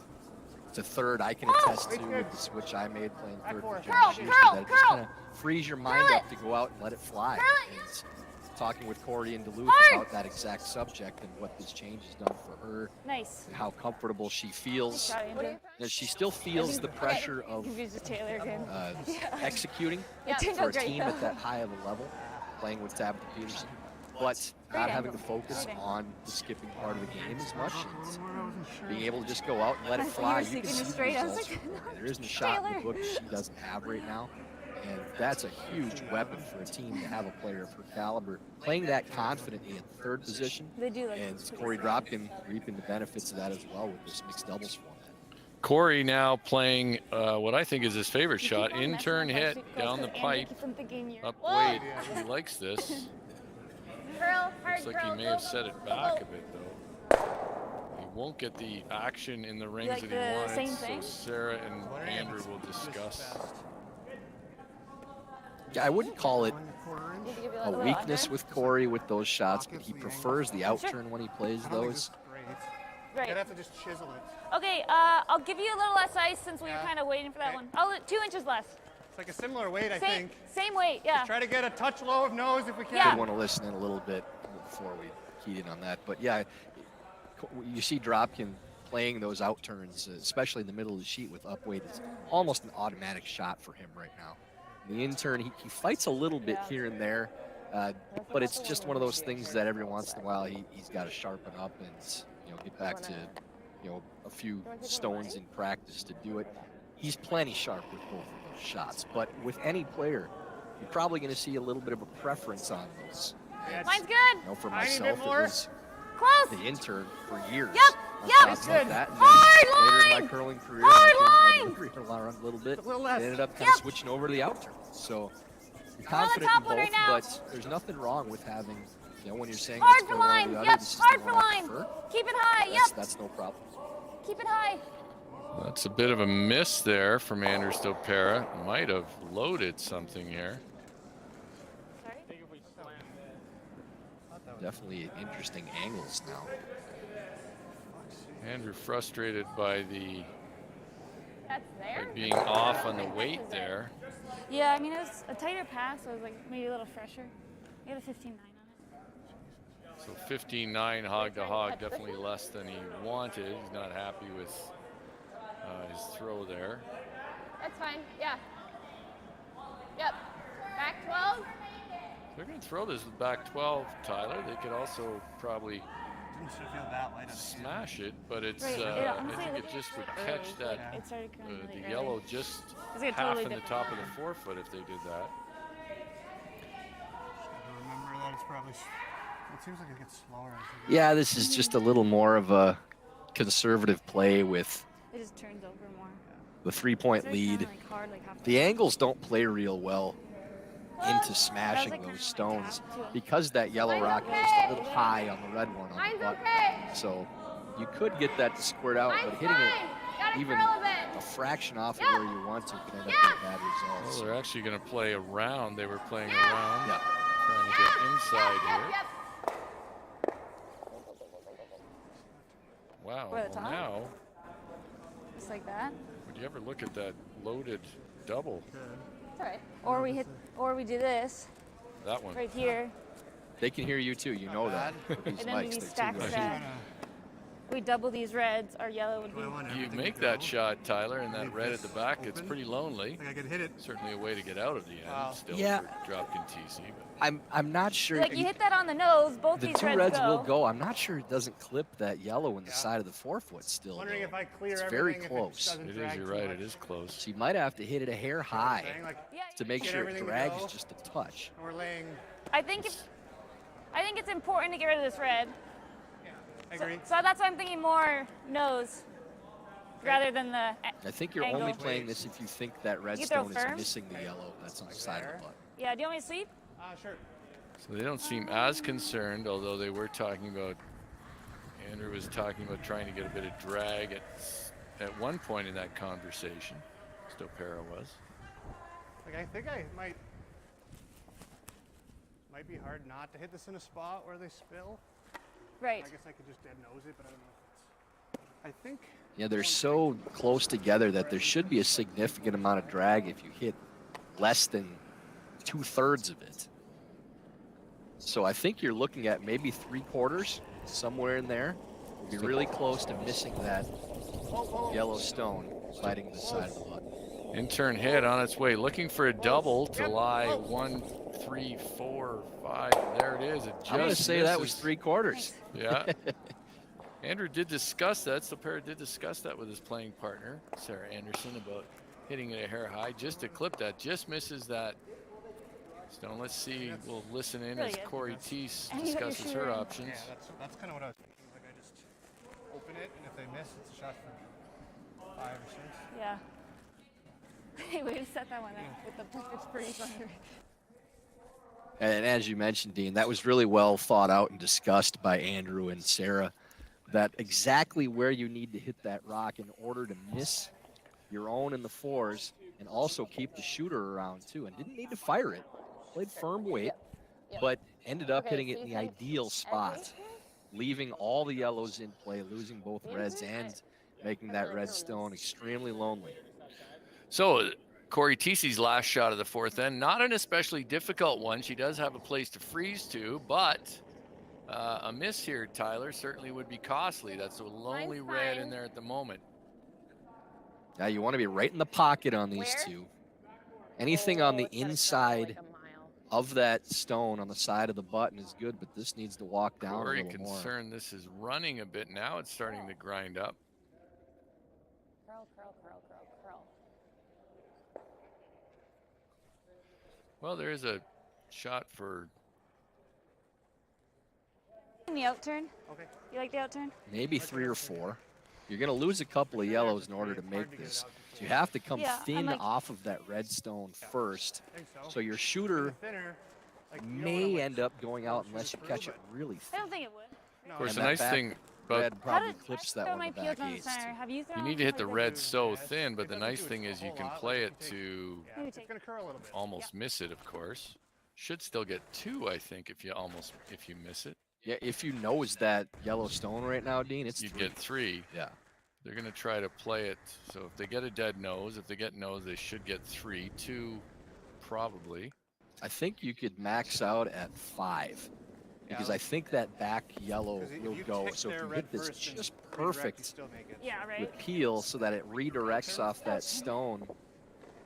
to third, I can attest to with the switch I made playing third for Jen Curl, Schuster, curl, that it just curl. kind of frees your mind Curl up it. to go out and let it fly. Curl it. And talking with Cory in Duluth Hard. about that exact subject and what this change has done for her, Nice. and how comfortable she feels. Shot Andrew. And she still feels the pressure of Confuses Taylor again. executing It didn't for go a great, team though. at that high of a level, playing with Tabitha Peterson, but not having to focus on the skipping part of the game as much, and being able to just go out and let it fly. You can see the results. There isn't a shot in the book she doesn't have right now, And that's a huge weapon for a team to have a player of her caliber playing that confidently at the third position. They do like And Corey Dropkin reaping the benefits of that as well with this mixed doubles format. Corey now playing what I think is his favorite shot. In-turn hit down the pipe. Up weight. He likes this. Curl, hard Looks like he curl, may go, have go, set go, it go, back go. a bit, though. He won't get the action in the rings like that the he wanted, same so thing? Sarah and Andrew will discuss. Yeah, I wouldn't call it One quarter inch. Need to give you a little weakness under. with Corey with those shots, but he prefers the outturn when he plays I don't think this those. is great. Right. You'd have to just chisel it. Okay, I'll give you a little less ice since we were Yeah. kind of waiting for that Okay. one. Oh, 2 inches less. It's like a similar weight, I Same, think. same weight, yeah. Try to get a touch low of nose if we can. Yeah. Did want to listen in a little bit before we keyed in on that. But yeah, you see Dropkin playing those outturns, especially in the middle of the sheet with up weight. It's almost an automatic shot for him right now. The in-turn, he fights a little bit here and there, but it's just one of those things that every once in a while he's got to sharpen up and get back to a few stones in practice to do it. He's plenty sharp with both of those shots, but with any player, you're probably going to see a little bit of a preference on those. Mine's good. For Tiny bit myself, it more. was Close. the intern for years. Yep, on yep. shots like that. And then Hard later in line. my curling career, Hard I line. changed my career a little bit. A little less. Ended up kind Yep. of switching over to the outturn. So you're I'm on the confident top in one both, right now. but there's nothing wrong with having, when you're saying Hard what's for going on line. with the other, Yep, this is hard the for one I line. prefer. Keep it high. That's, Yep. that's no problem. Keep it high. That's a bit of a miss there from Andrew Stopera. Might have loaded something here. Sorry. Definitely interesting angles now. Andrew frustrated by the That's there. being off on the weight there. Yeah, I mean, it was a tighter pass, so it was like maybe a little fresher. I got a 15.9 on it. So 15.9 hog to hog, definitely less than he wanted. He's not happy with his throw there. That's fine. Yeah. Yep. Back 12. They're going to throw this with back 12, Tyler. They could also probably Didn't feel that light on the smash it, but it's Right, I honestly, think it looked just would early. catch that It started coming really the early. yellow just It's like a half totally in the different top of the line. forefoot if they did that. Remember that it's probably. It seems like it gets slower. as you go. Yeah, this is just a little more of a conservative play with It just turns over more. the 3-point Started lead. kinda, like, hard, like half The angles don't play real well into That smashing was, like, those kinda like stones that, too. because that yellow Mine's rock is just okay. a little high on the red one on Mine's the butt. okay. So you could get that to squirt out, Mine's but hitting fine. it Gotta even curl a bit. a fraction off Yeah. of where you want to can end up Yeah. with bad results. Well, they're actually going to play around. They were playing Yeah. around, Yeah. trying to get inside here. Yep. Wow. Over the Well, top? now, Just like that. would you ever look at that loaded double? It's all right. Or we do this That one. right here, They can hear you too, you know that. with these and then mics, we they're stack too loud. that. We double these reds. Our yellow would be. Do I want You everything make to that go? shot, Tyler, and that Leave red at this the back. It's open? pretty lonely. Like I could hit it. Certainly a way to get out of the end. Wow. Still Yeah. for Dropkin TC. But I'm not sure. Like you hit that on the nose, both the these two reds reds go. will go. I'm not sure it doesn't clip that yellow in the Yeah. side of the forefoot still. Wondering though. if I clear It's everything. very if close. doesn't it is. drag You're too right. much. It is close. So you might have to hit it a hair You know what I'm high saying? Like, Yeah, to make Get sure it everything to drags go. just a touch. we're laying. I think it's important to get rid of this red. I agree. So that's why I'm thinking more nose rather than the. I think you're Angle. only playing this if you think that red You throw stone is firm? missing the yellow that's on the side of the butt. Yeah. Do you want me to sweep? Sure. So they don't seem as concerned, although they were talking about, Andrew was talking about trying to get a bit of drag at one point in that conversation. Stopera was. Like I think I might be hard not to hit this in a spot where they spill. Right. I guess I could just dead nose it, but I don't know if it's. I think. Yeah, they're so close together that there should be a significant amount of drag if you hit less than 2/3 of it. So I think you're looking at maybe 3/4, somewhere in there. You'll be really close to missing that yellow stone biting the side of the butt. In-turn hit on its way, looking for a double to lie 1, 3, 4, 5. There it is. It just I'm going to say that was misses. 3/4. Yeah. Andrew did discuss that. Stopera did discuss that with his playing partner, Sarah Anderson, about hitting it a hair high just to clip that. Just misses that stone. Let's see. We'll listen in Really as good. Cory Thiesse And you got your discusses shooter her in. options. Yeah, that's kind of what I was thinking. Like I just open it, and if they miss, it's a shot for 5 or 6. Yeah. Hey, way to set that one up with the perfect freeze under. And as you mentioned, Dean, that was really well thought out and discussed by Andrew and Sarah, that exactly where you need to hit that rock in order to miss your own in the fours and also keep the shooter around too. And didn't need to fire it. Played firm weight, but ended up Okay, hitting it so in you the think ideal spot, leaving all the yellows in play, losing both reds and making that red stone extremely lonely. So Cory Thiesse's last shot of the fourth end, not an especially difficult one. She does have a place to freeze to, but a miss here, Tyler, certainly would be costly. That's a lonely Mine's red fine. in there at the moment. Now you want to be right in the pocket on these Where? two. Anything on the It's gotta inside travel like a mile. of that stone on the side of the button is good, but this needs to walk down Cory a little more. concerned this is running a bit now. It's starting to grind up. Curl, curl, curl, curl, curl. Well, there is a shot for The outturn. Okay. You like the outturn? Maybe 3 or 4. You're going to lose a couple of yellows in order to make this. So you have to come Yeah, I'm thin like- off of that red stone first. I think so. So your shooter Thinner, like, you don't wanna, may like, end up going out shoot unless you through, catch it but- really I thin. don't think it would. No, Of course, And the that nice back thing about red How probably did clips I that throw one my in the peels back on the eights. center? Have you thrown you need to hit the like red Dude, so yeah, thin, but it the doesn't nice do thing a is you whole can lot, play like, it you take- to Yeah, Maybe it's take- gonna curl a little bit. almost miss it, of course. Should still get 2, I think, if you miss it. Yeah, if you nose that yellow stone right now, Dean, it's You'd 3. get 3. Yeah. They're going to try to play it. So if they get a dead nose, if they get nose, they should get 3. 2, probably. I think you could max out at 5. Because I think that back yellow 'Cause if will you go. tick So if their you red hit this first and just redirect, you perfect still make it. Yeah, right. with peel so that it redirects off that stone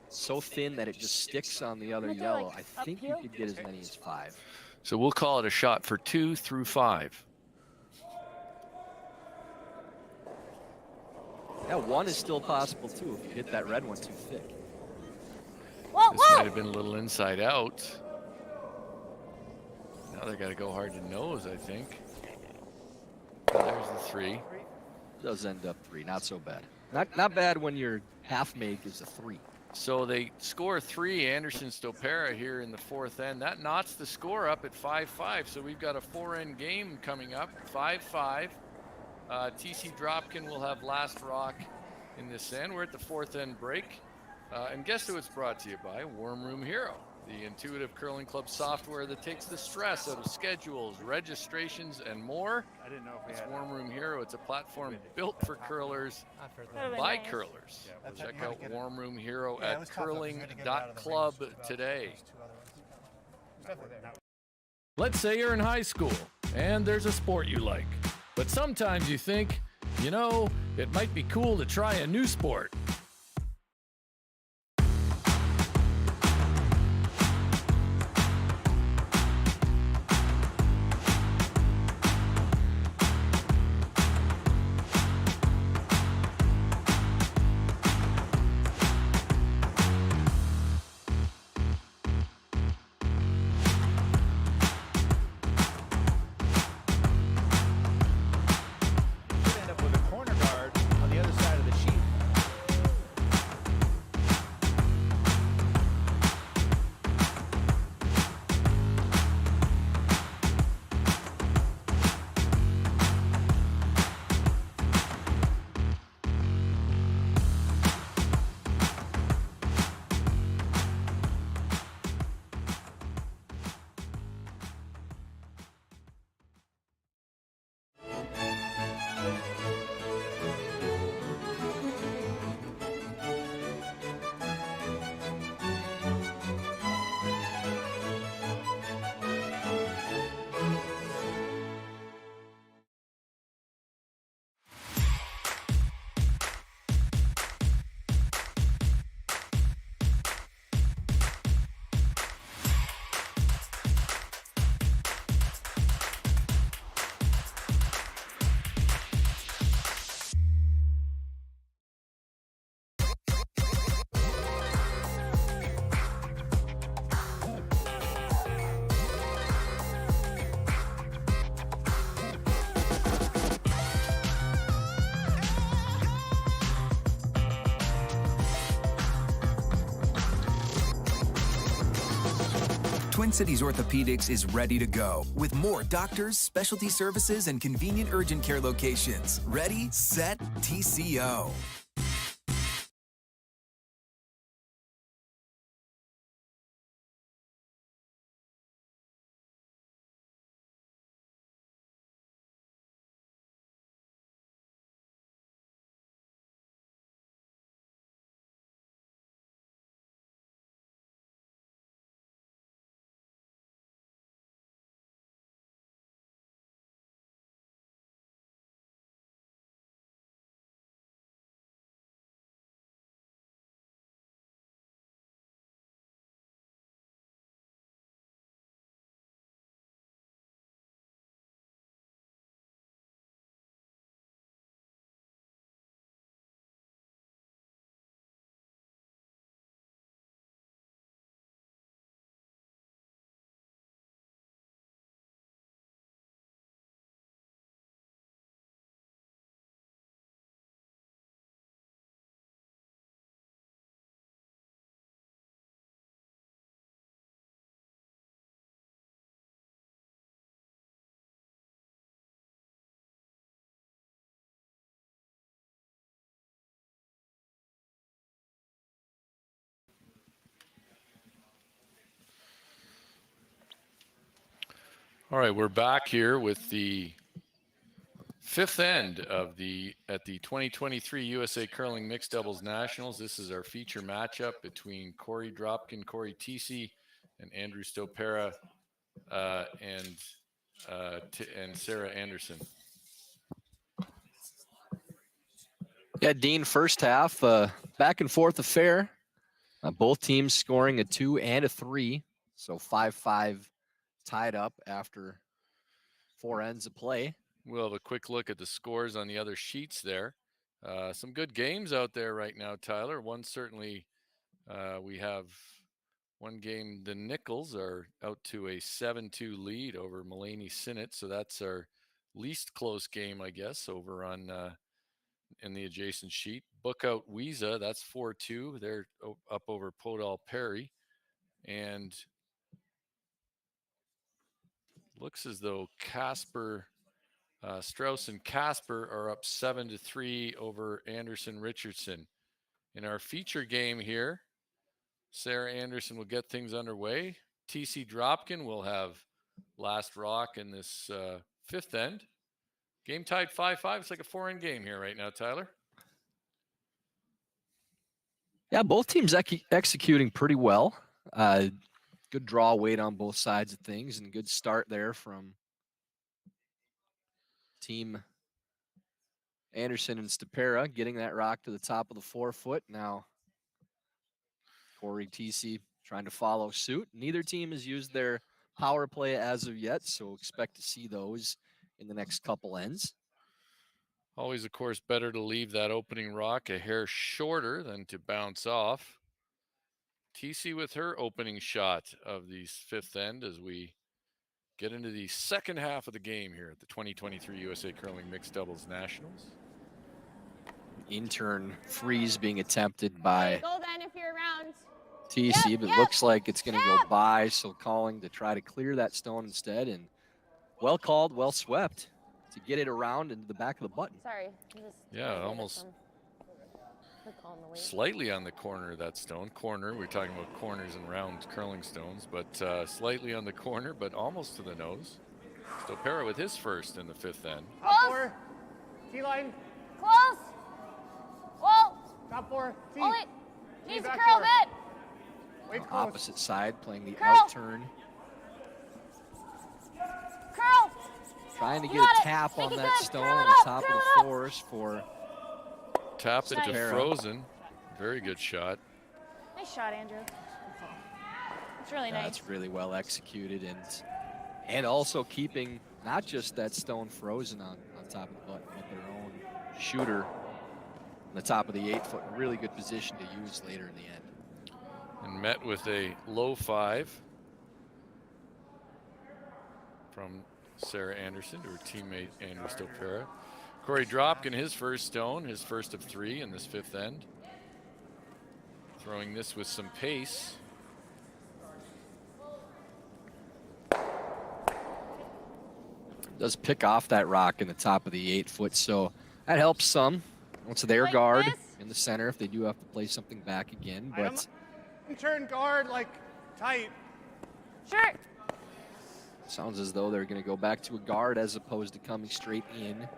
so thin that it just sticks on the other Gonna do, yellow, like, I think you uphill? could get as many as 5. So we'll call it a shot for 2 through 5. Yeah, 1 is still possible too if you hit that red one too thick. Whoa, This might whoa! have been a little inside out. Now they got to go hard to nose, I think. There's the 3. Does end up 3, not so bad. Not bad when your half make is a 3. So they score 3, Anderson Stopera here in the fourth end. That knots the score up at 5-5. So we've got a 4-end game coming up, 5-5. TC Dropkin will have last rock in this end. We're at the fourth end break. And guess who it's brought to you by? Warm Room Hero, the intuitive curling club software that takes the stress out of schedules, registrations, and more. I didn't know if we It's had. Warm Room Hero. It's a platform built for curlers That'd be by nice. curlers. That's Check how you out get it. Warm Room Hero Yeah, it at was tough, though, 'cause we had to get it out of the curling.club rings as well. today. There's 2 other ones. It's definitely there. Let's say you're in high school and there's a sport you like, but sometimes you think, you know, it might be cool to try a new sport. Should end up with a corner guard on the other side of the sheet. Twin Cities Orthopedics is ready to go with more doctors, specialty services, and convenient urgent care locations. Ready, set, TCO. All right, we're back here with the fifth end of the 2023 USA Curling Mixed Doubles Nationals. This is our feature matchup between Cory Dropkin, Cory Thiesse, and Andrew Stopera and Sarah Anderson. Yeah, Dean, first half, back and forth affair. Both teams scoring a 2 and a 3, so 5-5 tied up after 4 ends of play. We'll have a quick look at the scores on the other sheets there. Some good games out there right now, Tyler. One certainly, we have one game, the Nichols are out to a 7-2 lead over Mulaney Sinnott, so that's our least close game, I guess, over on in the adjacent sheet. Book out Wiesa, that's 4-2. They're up over Podol Perry. And looks as though Strauss and Casper are up 7-3 over Anderson Richardson. In our feature game here, Sarah Anderson will get things underway. TC Dropkin will have last rock in this fifth end. Game tied 5-5. It's like a 4-end game here right now, Tyler. Yeah, both teams executing pretty well. Good draw weight on both sides of things, and good start there from team Anderson and Stopera, getting that rock to the top of the forefoot. Now Cory Thiesse trying to follow suit. Neither team has used their power play as of yet, so expect to see those in the next couple ends. Always, of course, better to leave that opening rock a hair shorter than to bounce off. Thiesse with her opening shot of the fifth end as we get into the second half of the game here at the 2023 USA Curling Mixed Doubles Nationals. Intern freeze being attempted by Go then if you're around. Thiesse, but looks like it's going to go by, so calling to try to clear that stone instead, and well called, well swept to get it around into the back of the button. Sorry. Yeah, almost slightly on the corner of that stone. Corner, we're talking about corners and round curling stones, but slightly on the corner, but almost to the nose. Stopera with his first in the fifth end. Close. T-line. Close. Whoa. Top 4. T. Hold it. Needs to back curl a door. bit. Wait close. Opposite side, playing the Curl. out turn. Curl. Trying to You get a got it. tap Make on it that good. stone Curl on it the up. top of Curl the it up. forest for Tapped it to Nice. Frozen. Very good shot. Nice shot, Andrew. It's really nice. That's really well executed, and also keeping not just that stone frozen on top of the button, but their own shooter on the top of the 8-foot. Really good position to use later in the end. And met with a low 5 from Sarah Anderson to her teammate Andrew Stopera. Cory Dropkin, his first stone, his first of 3 in this fifth end. Throwing this with some pace. does pick off that rock in the top of the 8-foot, so that helps some. Once their guard in the center, if they do have to play something back again, but Turn guard like tight. Sure. sounds as though they're going to go back to a guard as opposed to coming straight in.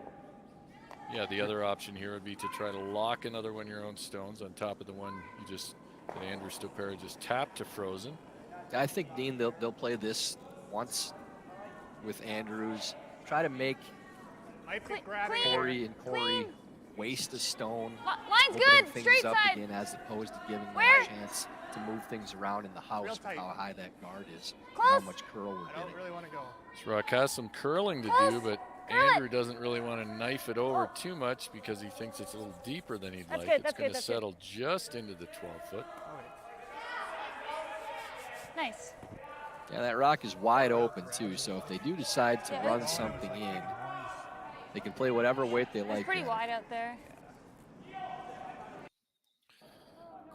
Yeah, the other option here would be to try to lock another one of your own stones on top of the one that Andrew Stopera just tapped to frozen. I think, Dean, they'll play this once with Andrews. Try to make Korey and Korey waste a stone. Line's opening good. things Straight up side. again as opposed to giving them Where? a chance to move things around in the house with how high that guard is. Close. How much curl we're I getting. don't really want to go. Rock has some curling to Close. do, but Curl it. Andrew doesn't really want to knife it over too much because he thinks it's a little deeper than he'd That's like. good, It's that's going good, to that's good. settle just into the 12-foot. Nice. Yeah, that rock is wide open too, so if they do decide to run something in, they can play whatever weight they It's like. pretty wide out there.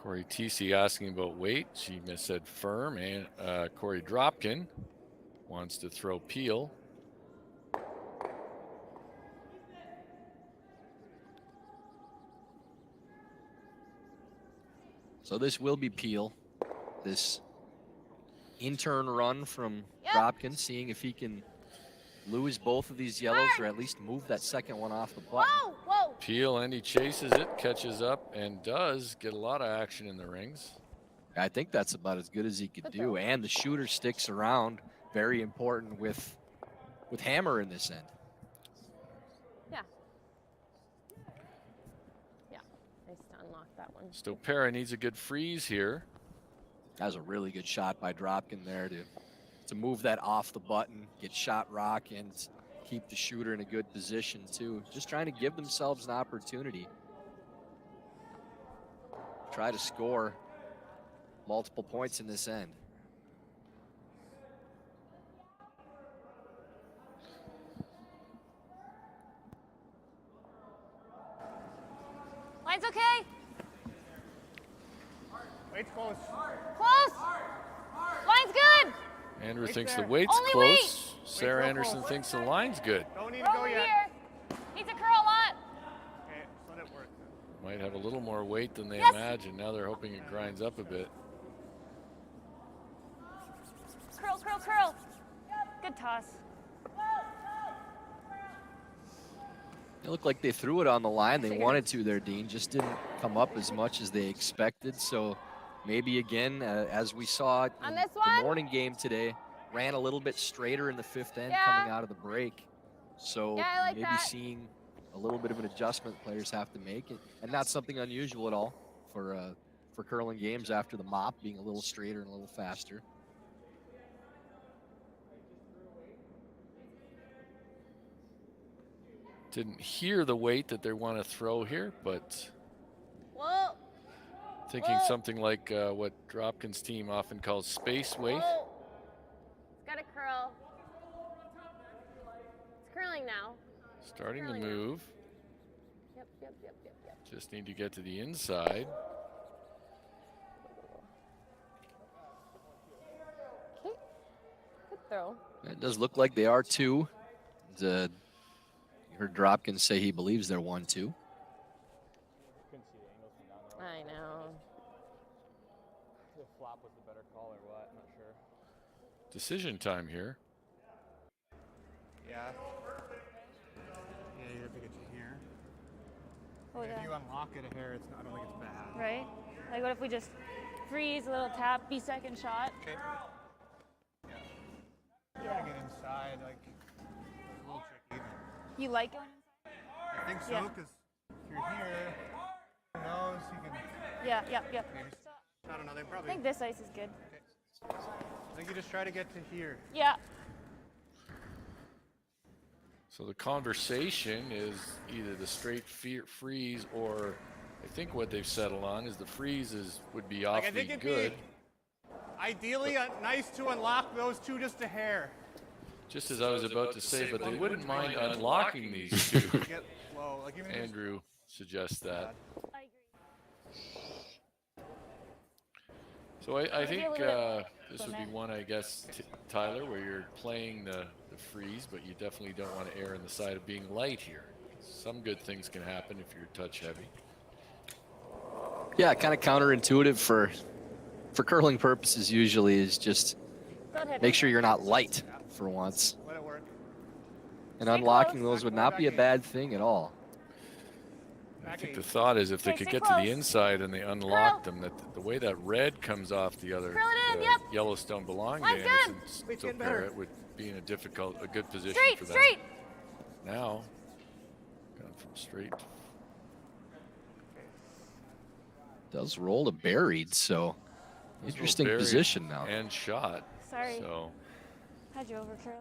Corey Thiesse asking about weight. She said firm, and Corey Dropkin wants to throw peel. So this will be peel. This in-turn run from Dropkin, seeing if he can lose both of these yellows or at least move that second one off the button. Whoa. Peel, and he chases it, catches up, and does get a lot of action in the rings. I think that's about as good as he could do. And the shooter sticks around. Very important with hammer in this end. Yeah. Yeah. Nice to unlock that one. Stopera needs a good freeze here. That was a really good shot by Dropkin there to move that off the button, get shot rock, and keep the shooter in a good position too. Just trying to give themselves an opportunity. Try to score multiple points in this end. Line's okay. Weight's close. Close. Line's good. Andrew thinks there. the weight's Only close. weight. Sarah real Anderson close. thinks the line's good. Don't need to go Over yet. here. Needs a curl a lot. Okay, let it work. Might have a little more weight than they Yes. imagine. Now they're hoping it grinds up a bit. Curl. Good toss. It looked like they threw it on the line. They wanted to there, Dean. Just didn't come up as much as they expected. So maybe again, as we saw in On this the one? morning game today, ran a little bit straighter in the fifth end Yeah. coming out of the break. So Yeah, I like maybe that. seeing a little bit of an adjustment players have to make, and not something unusual at all for curling games after the mop being a little straighter and a little faster. Didn't hear the weight that they want to throw here, but Whoa. thinking something like what Dropkin's team often calls space weight. Whoa. It's got to curl. It's curling now. Starting to Curling now. move. Yep. Just need to get to the inside. Okay. Good throw. It does look like they are two. You heard Dropkin say he believes they're 1-2. I know. The flop was the better call or what? I'm not sure. Decision time here. Yeah. Yeah, you have to get to here. Oh, If yeah. you unlock it a hair, it's not, I don't think it's bad. Right? Like, what if we just freeze, a little tap, B-second shot? Okay. Yeah. Yeah. Get inside, like, it's a little tricky. You like going inside? I think so, Yeah. because if you're here, who knows, you can Yeah. maybe, So, I don't know, they I probably, think this ice is good. I think you just try to get to here. Yeah. So the conversation is either the straight freeze, or I think what they've settled on is the freezes would be Like, I awfully think it'd good. be ideally nice to unlock those two just a hair. Just as I was about to say, but they wouldn't mind unlocking these two. Get low, like even just Andrew suggests that. I agree. So I Maybe think a little bit this would be one, I guess, Tyler, where you're playing the the freeze, but you definitely don't want to err on the side of being light here. Some good things can happen if you're touch heavy. Yeah, kind of counterintuitive for curling purposes usually is just make sure you're not light for once. Let it work. And unlocking those would not be a bad thing at all. I think the thought is if they could get to the inside and they unlock them, that the way that red comes off the other Yellowstone belonged to Anderson Stopera, it would be in a good position for them. Straight. Now, going from straight. Does roll to buried, so interesting position now. And shot. Sorry. So. How'd you overcurl it?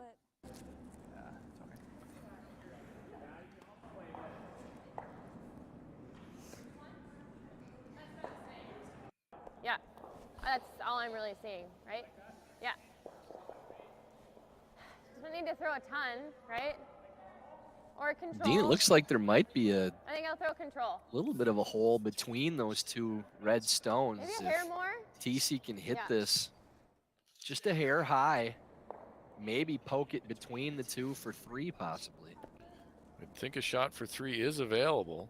Yeah, that's all I'm really seeing, right? Yeah. Doesn't need to throw a ton, right? Or control. Dean, it looks like there might be a I think I'll throw control. little bit of a hole between those two red stones. Maybe a hair more? Thiesse can hit this just a hair high, maybe poke it between the two for 3 possibly. I think a shot for 3 is available.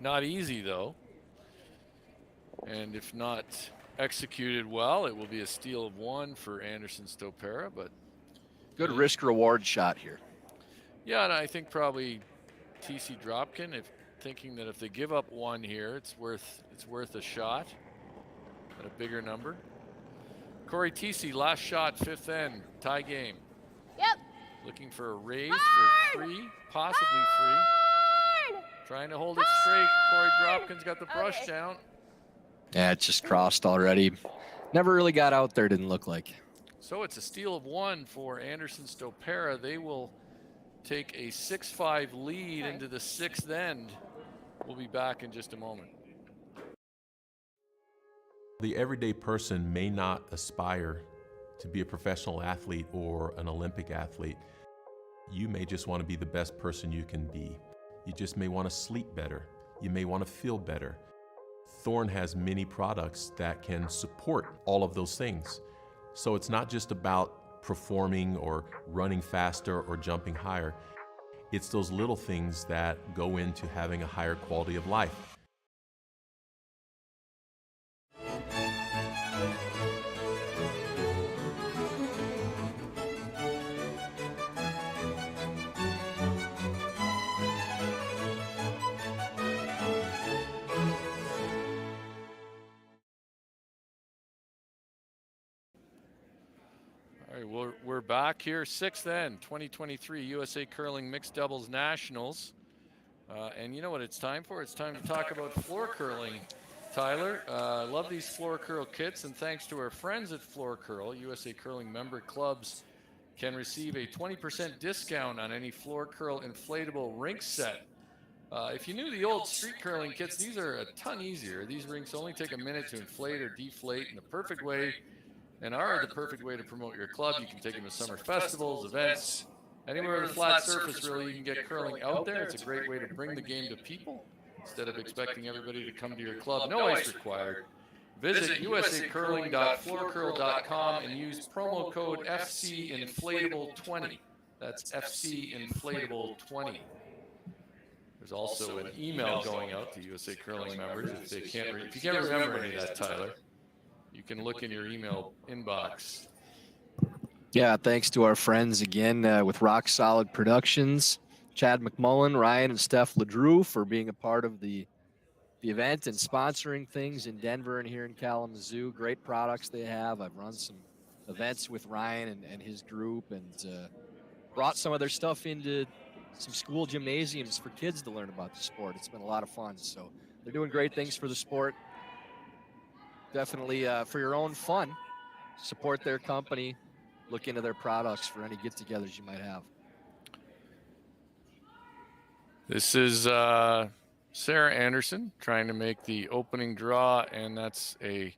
Not easy though. And if not executed well, it will be a steal of 1 for Anderson Stopera, but good risk reward shot here. Yeah, and I think probably Thiesse Dropkin, thinking that if they give up 1 here, it's worth a shot at a bigger number. Cory Thiesse, last shot, 5th end, tie game. Yep. Looking for a raise for 3, possibly 3. Trying to hold it straight. Cory Dropkin's got the brush down. Yeah, it just crossed already. Never really got out there, didn't look like. So it's a steal of 1 for Anderson Stopera. They will take a 6-5 lead into the 6th end. We'll be back in just a moment. The everyday person may not aspire to be a professional athlete or an Olympic athlete. You may just want to be the best person you can be. You just may want to sleep better. You may want to feel better. Thorne has many products that can support all of those things. So it's not just about performing or running faster or jumping higher. It's those little things that go into having a higher quality of life. We're back here, 6th end, 2023 USA Curling Mixed Doubles Nationals. And you know what it's time for? It's time to talk about floor curling. Tyler, love these floor curl kits, and thanks to our friends at Floor Curl, USA Curling member clubs can receive a 20% discount on any floor curl inflatable rink set. If you knew the old street curling kits, these are a ton easier. These rinks only take a minute to inflate or deflate in the perfect way, and are the perfect way to promote your club. You can take them to summer festivals, events, anywhere with a flat surface, really, you can get curling out there. It's a great way to bring the game to people instead of expecting everybody to come to your club. No ice required. Visit usacurling.floorcurl.com and use promo code FCInflatable20. That's FCInflatable20. There's also an email going out to USA Curling members if they can't. If you can't remember any of that, Tyler, you can look in your email inbox. Yeah, thanks to our friends again with Rock Solid Productions, Chad McMullen, Ryan and Steph LeDrew for being a part of the event and sponsoring things in Denver and here in Kalamazoo. Great products they have. I've run some events with Ryan and his group, and brought some of their stuff into some school gymnasiums for kids to learn about the sport. It's been a lot of fun. So they're doing great things for the sport. Definitely for your own fun, support their company. Look into their products for any get-togethers you might have. This is Sarah Anderson trying to make the opening draw, and that's a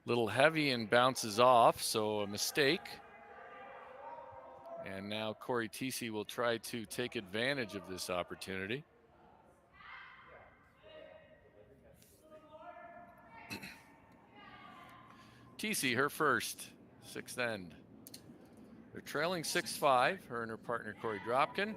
little heavy and bounces off, so a mistake. And now Cory Thiesse will try to take advantage of this opportunity. Thiesse, her first, 6th end. They're trailing 6-5, her and her partner Cory Dropkin.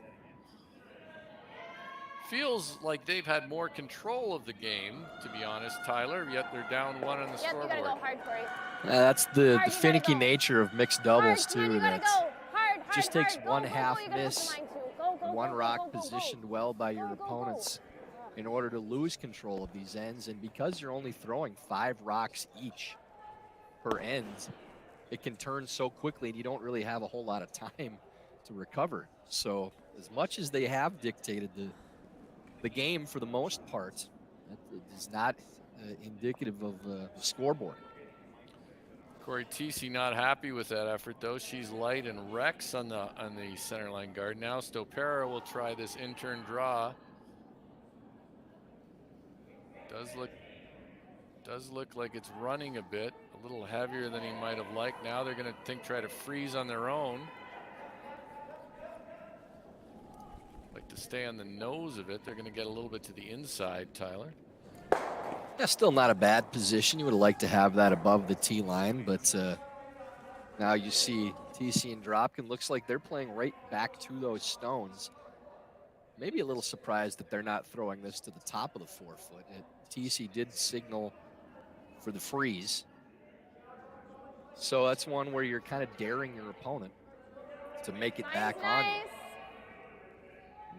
Feels like they've had more control of the game, to be honest, Tyler, yet they're down 1 on the scoreboard. You gotta go hard, Cory. That's the Hard, finicky go. nature of mixed doubles, Hard, too. you gotta That go. Hard, just hard, takes hard. one Go, go, half go. You gotta miss, put the line too. Go, go, one go, rock go, go, go. positioned well by your Go, go, go. opponents in order to lose control of these ends. And because you're only throwing 5 rocks each per end, it can turn so quickly and you don't really have a whole lot of time to recover. So as much as they have dictated the game for the most part, that is not indicative of the scoreboard. Cory Thiesse not happy with that effort though. She's light and Rex on the center line guard. Now Stopera will try this in-turn draw. Does look like it's running a bit, a little heavier than he might have liked. Now they're going to try to freeze on their own. Like to stay on the nose of it. They're going to get a little bit to the inside, Tyler. Yeah, still not a bad position. You would have liked to have that above the tee line, but now you see Thiesse and Dropkin. Looks like they're playing right back to those stones. Maybe a little surprised that they're not throwing this to the top of the 4-foot. Thiesse did signal for the freeze. So that's one where you're kind of daring your opponent to make it back on you.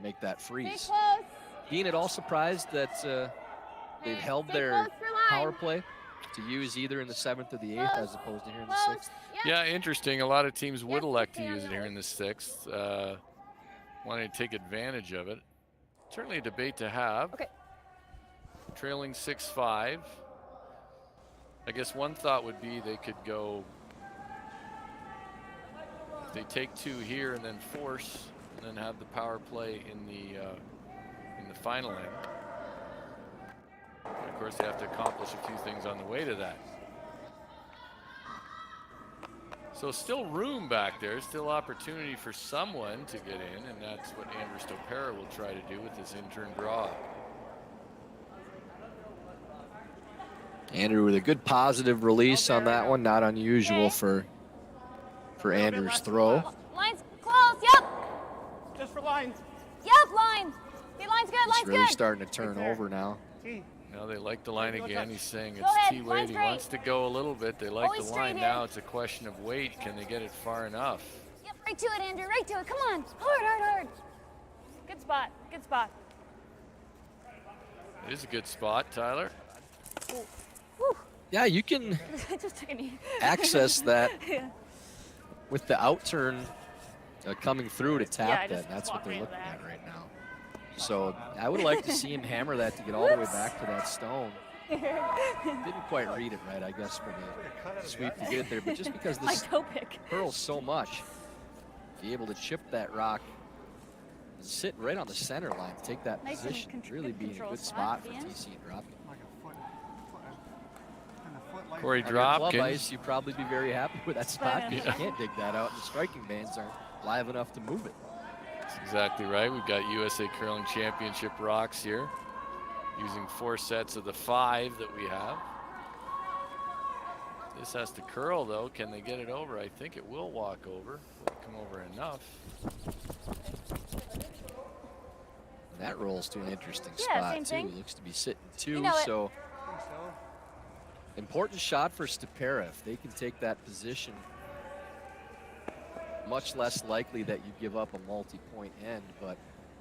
Make that freeze. Being at all surprised that they've held their power play to use either in the 7th or the 8th as opposed to here in the 6th. Yeah, interesting. A lot of teams would elect to use it here in the 6th, wanting to take advantage of it. Certainly a debate to have. Okay. Trailing 6-5. I guess one thought would be they could go, if they take 2 here and then force, and then have the power play in the final end. And of course, they have to accomplish a few things on the way to that. So still room back there, still opportunity for someone to get in, and that's what Andrew Stopera will try to do with this in-turn draw. Andrew with a good positive release on that one, not unusual for Andrew's throw. Line's close, yep. Just for lines. Yep, line. The line's good, It's line's really good. starting to turn over now. Now they like the line again. He's saying Go it's ahead, T-weight. line's He great. wants to go a little bit. They like Always the line. straight Now in. it's a question of weight. Can they get it far enough? Yep, right to it, Andrew, right to it. Come on. Hard, hard, hard. Good spot, good spot. It is a good spot, Tyler. Whew. Yeah, you can Just took a knee. access that Yeah. with the out turn coming through to Yeah, I tap just that. That's what walked they're right looking into at that. right now. So I would like to see him hammer that to get all the way back to that stone. Didn't quite read it right, I guess, for the sweep to get it there. But just because My this toe pick. curls so much, be able to chip that rock and sit right on the center line to take that Nice and position, really be in a control good spot spot for at the end. TC and Dropkin. Like a foot and a foot like Cory On your club Dropkin. ice, you'd probably be very happy with that spot because Yeah. you can't dig that out. The striking bands aren't live enough to move it. That's exactly right. We've got USA Curling Championship rocks here, using 4 sets of the 5 that we have. This has to curl though. Can they get it over? I think it will walk over. Will it come over enough? That rolls to an interesting Yeah, spot same too. thing. Looks to be sitting 2, You know it. so important shot for Stopera. If they can take that position, much less likely that you give up a multi-point end, but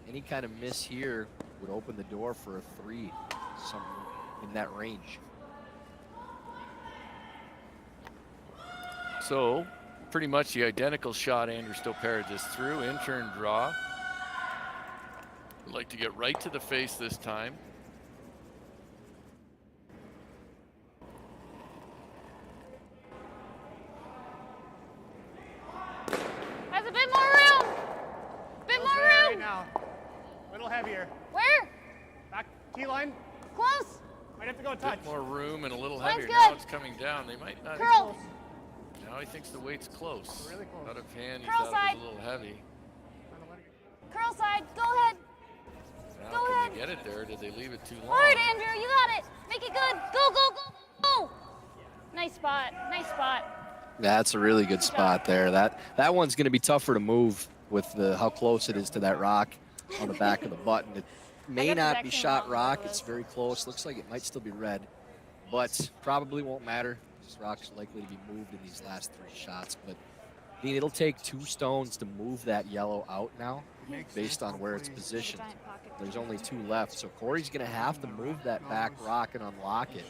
any kind of miss here would open the door for a 3, something in that range. So pretty much the identical shot Andrew Stopera just threw, in-turn draw. Would like to get right to the face this time. Has a bit more room. Bit more right room. now. A little heavier. Where? Back T line. Close. Might have to go A touch. bit more room and a little Line's heavier. good. Now it's coming down. They might not. Curl. Now he thinks the weight's close. Really close. Out of hand, he Curl thought side. it was a little heavy. Curl side. Go ahead. Now Go can ahead. they get it there? Did they leave it too long? Hard, Andrew. You got it. Make it good. Go, go, go, go. Nice spot. Nice spot. That's a really good spot there. That one's going to be tougher to move with how close it is to that rock on the back of the button. It may not be shot rock. It's very close. Looks like it might still be red, but probably won't matter. This rock's likely to be moved in these last 3 shots. But Dean, it'll take 2 stones to move that yellow out now based on where it's positioned. There's only 2 left, so Corey's going to have to move that back rock and unlock it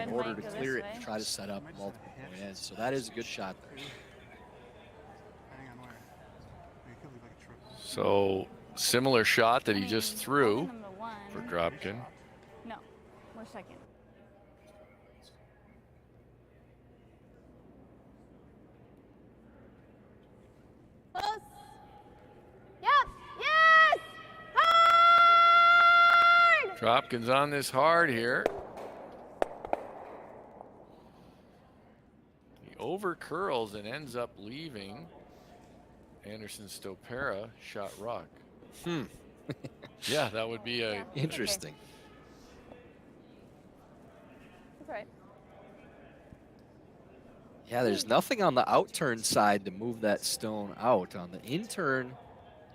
in order to clear it and try to set up multiple ends. So that is a good shot there. So similar shot that he just threw for Dropkin. No, we're second. Close. Yep. Yes. Hard. Dropkin's on this hard here. He over curls and ends up leaving Anderson Stopera shot rock. Yeah, that would be a interesting. That's right. Yeah, there's nothing on the outturn side to move that stone out. On the in-turn,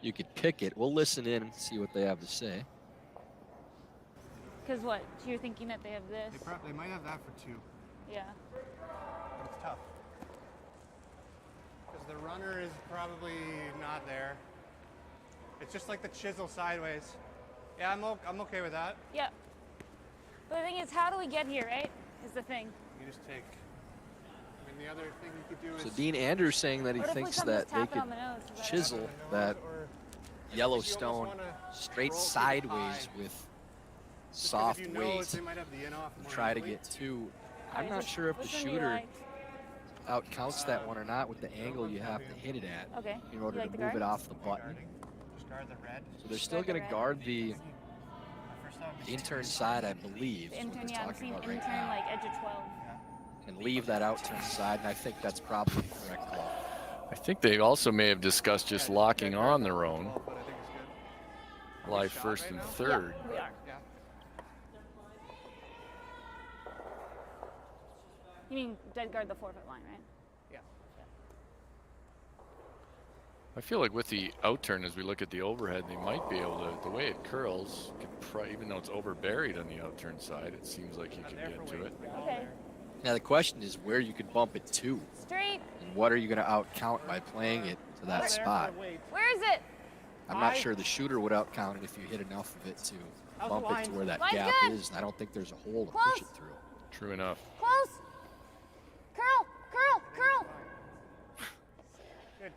you could pick it. We'll listen in and see what they have to say. Because what? You're thinking that they have this? They might have that for 2. Yeah. But it's tough. Because the runner is probably not there. It's just like the chisel sideways. Yeah, I'm okay with that. Yeah. But the thing is, how do we get here, right? Is the thing. You just take. I mean, the other thing you could do is. So Dean Andrews saying that he thinks that they could chisel that yellow stone straight sideways with soft weight and try to get 2. I'm not sure if the shooter outcounts that one or not with the angle you have to hit it at in order to move it off the button. So they're still going to guard the intern side, I believe. The intern, is yeah, what they're talking about right intern now. like edge of 12. And leave that outturn side, and I think that's probably the correct call. I think they also may have discussed just locking on their own. Lie first and third. Yeah, we are. You mean dead guard the 4-foot line, right? Yeah. I feel like with the outturn, as we look at the overhead, they might be able to, the way it curls, even though it's overburied on the outturn side, it seems like you can get to it. Okay. Now the question is where you can bump it to. Straight. And what are you going to outcount by playing it to that spot? Where is it? I'm not sure the shooter would outcount it if you hit enough of it to bump it to where that gap is. And I don't think there's a hole to push it through. True enough. Close. Curl, curl, curl.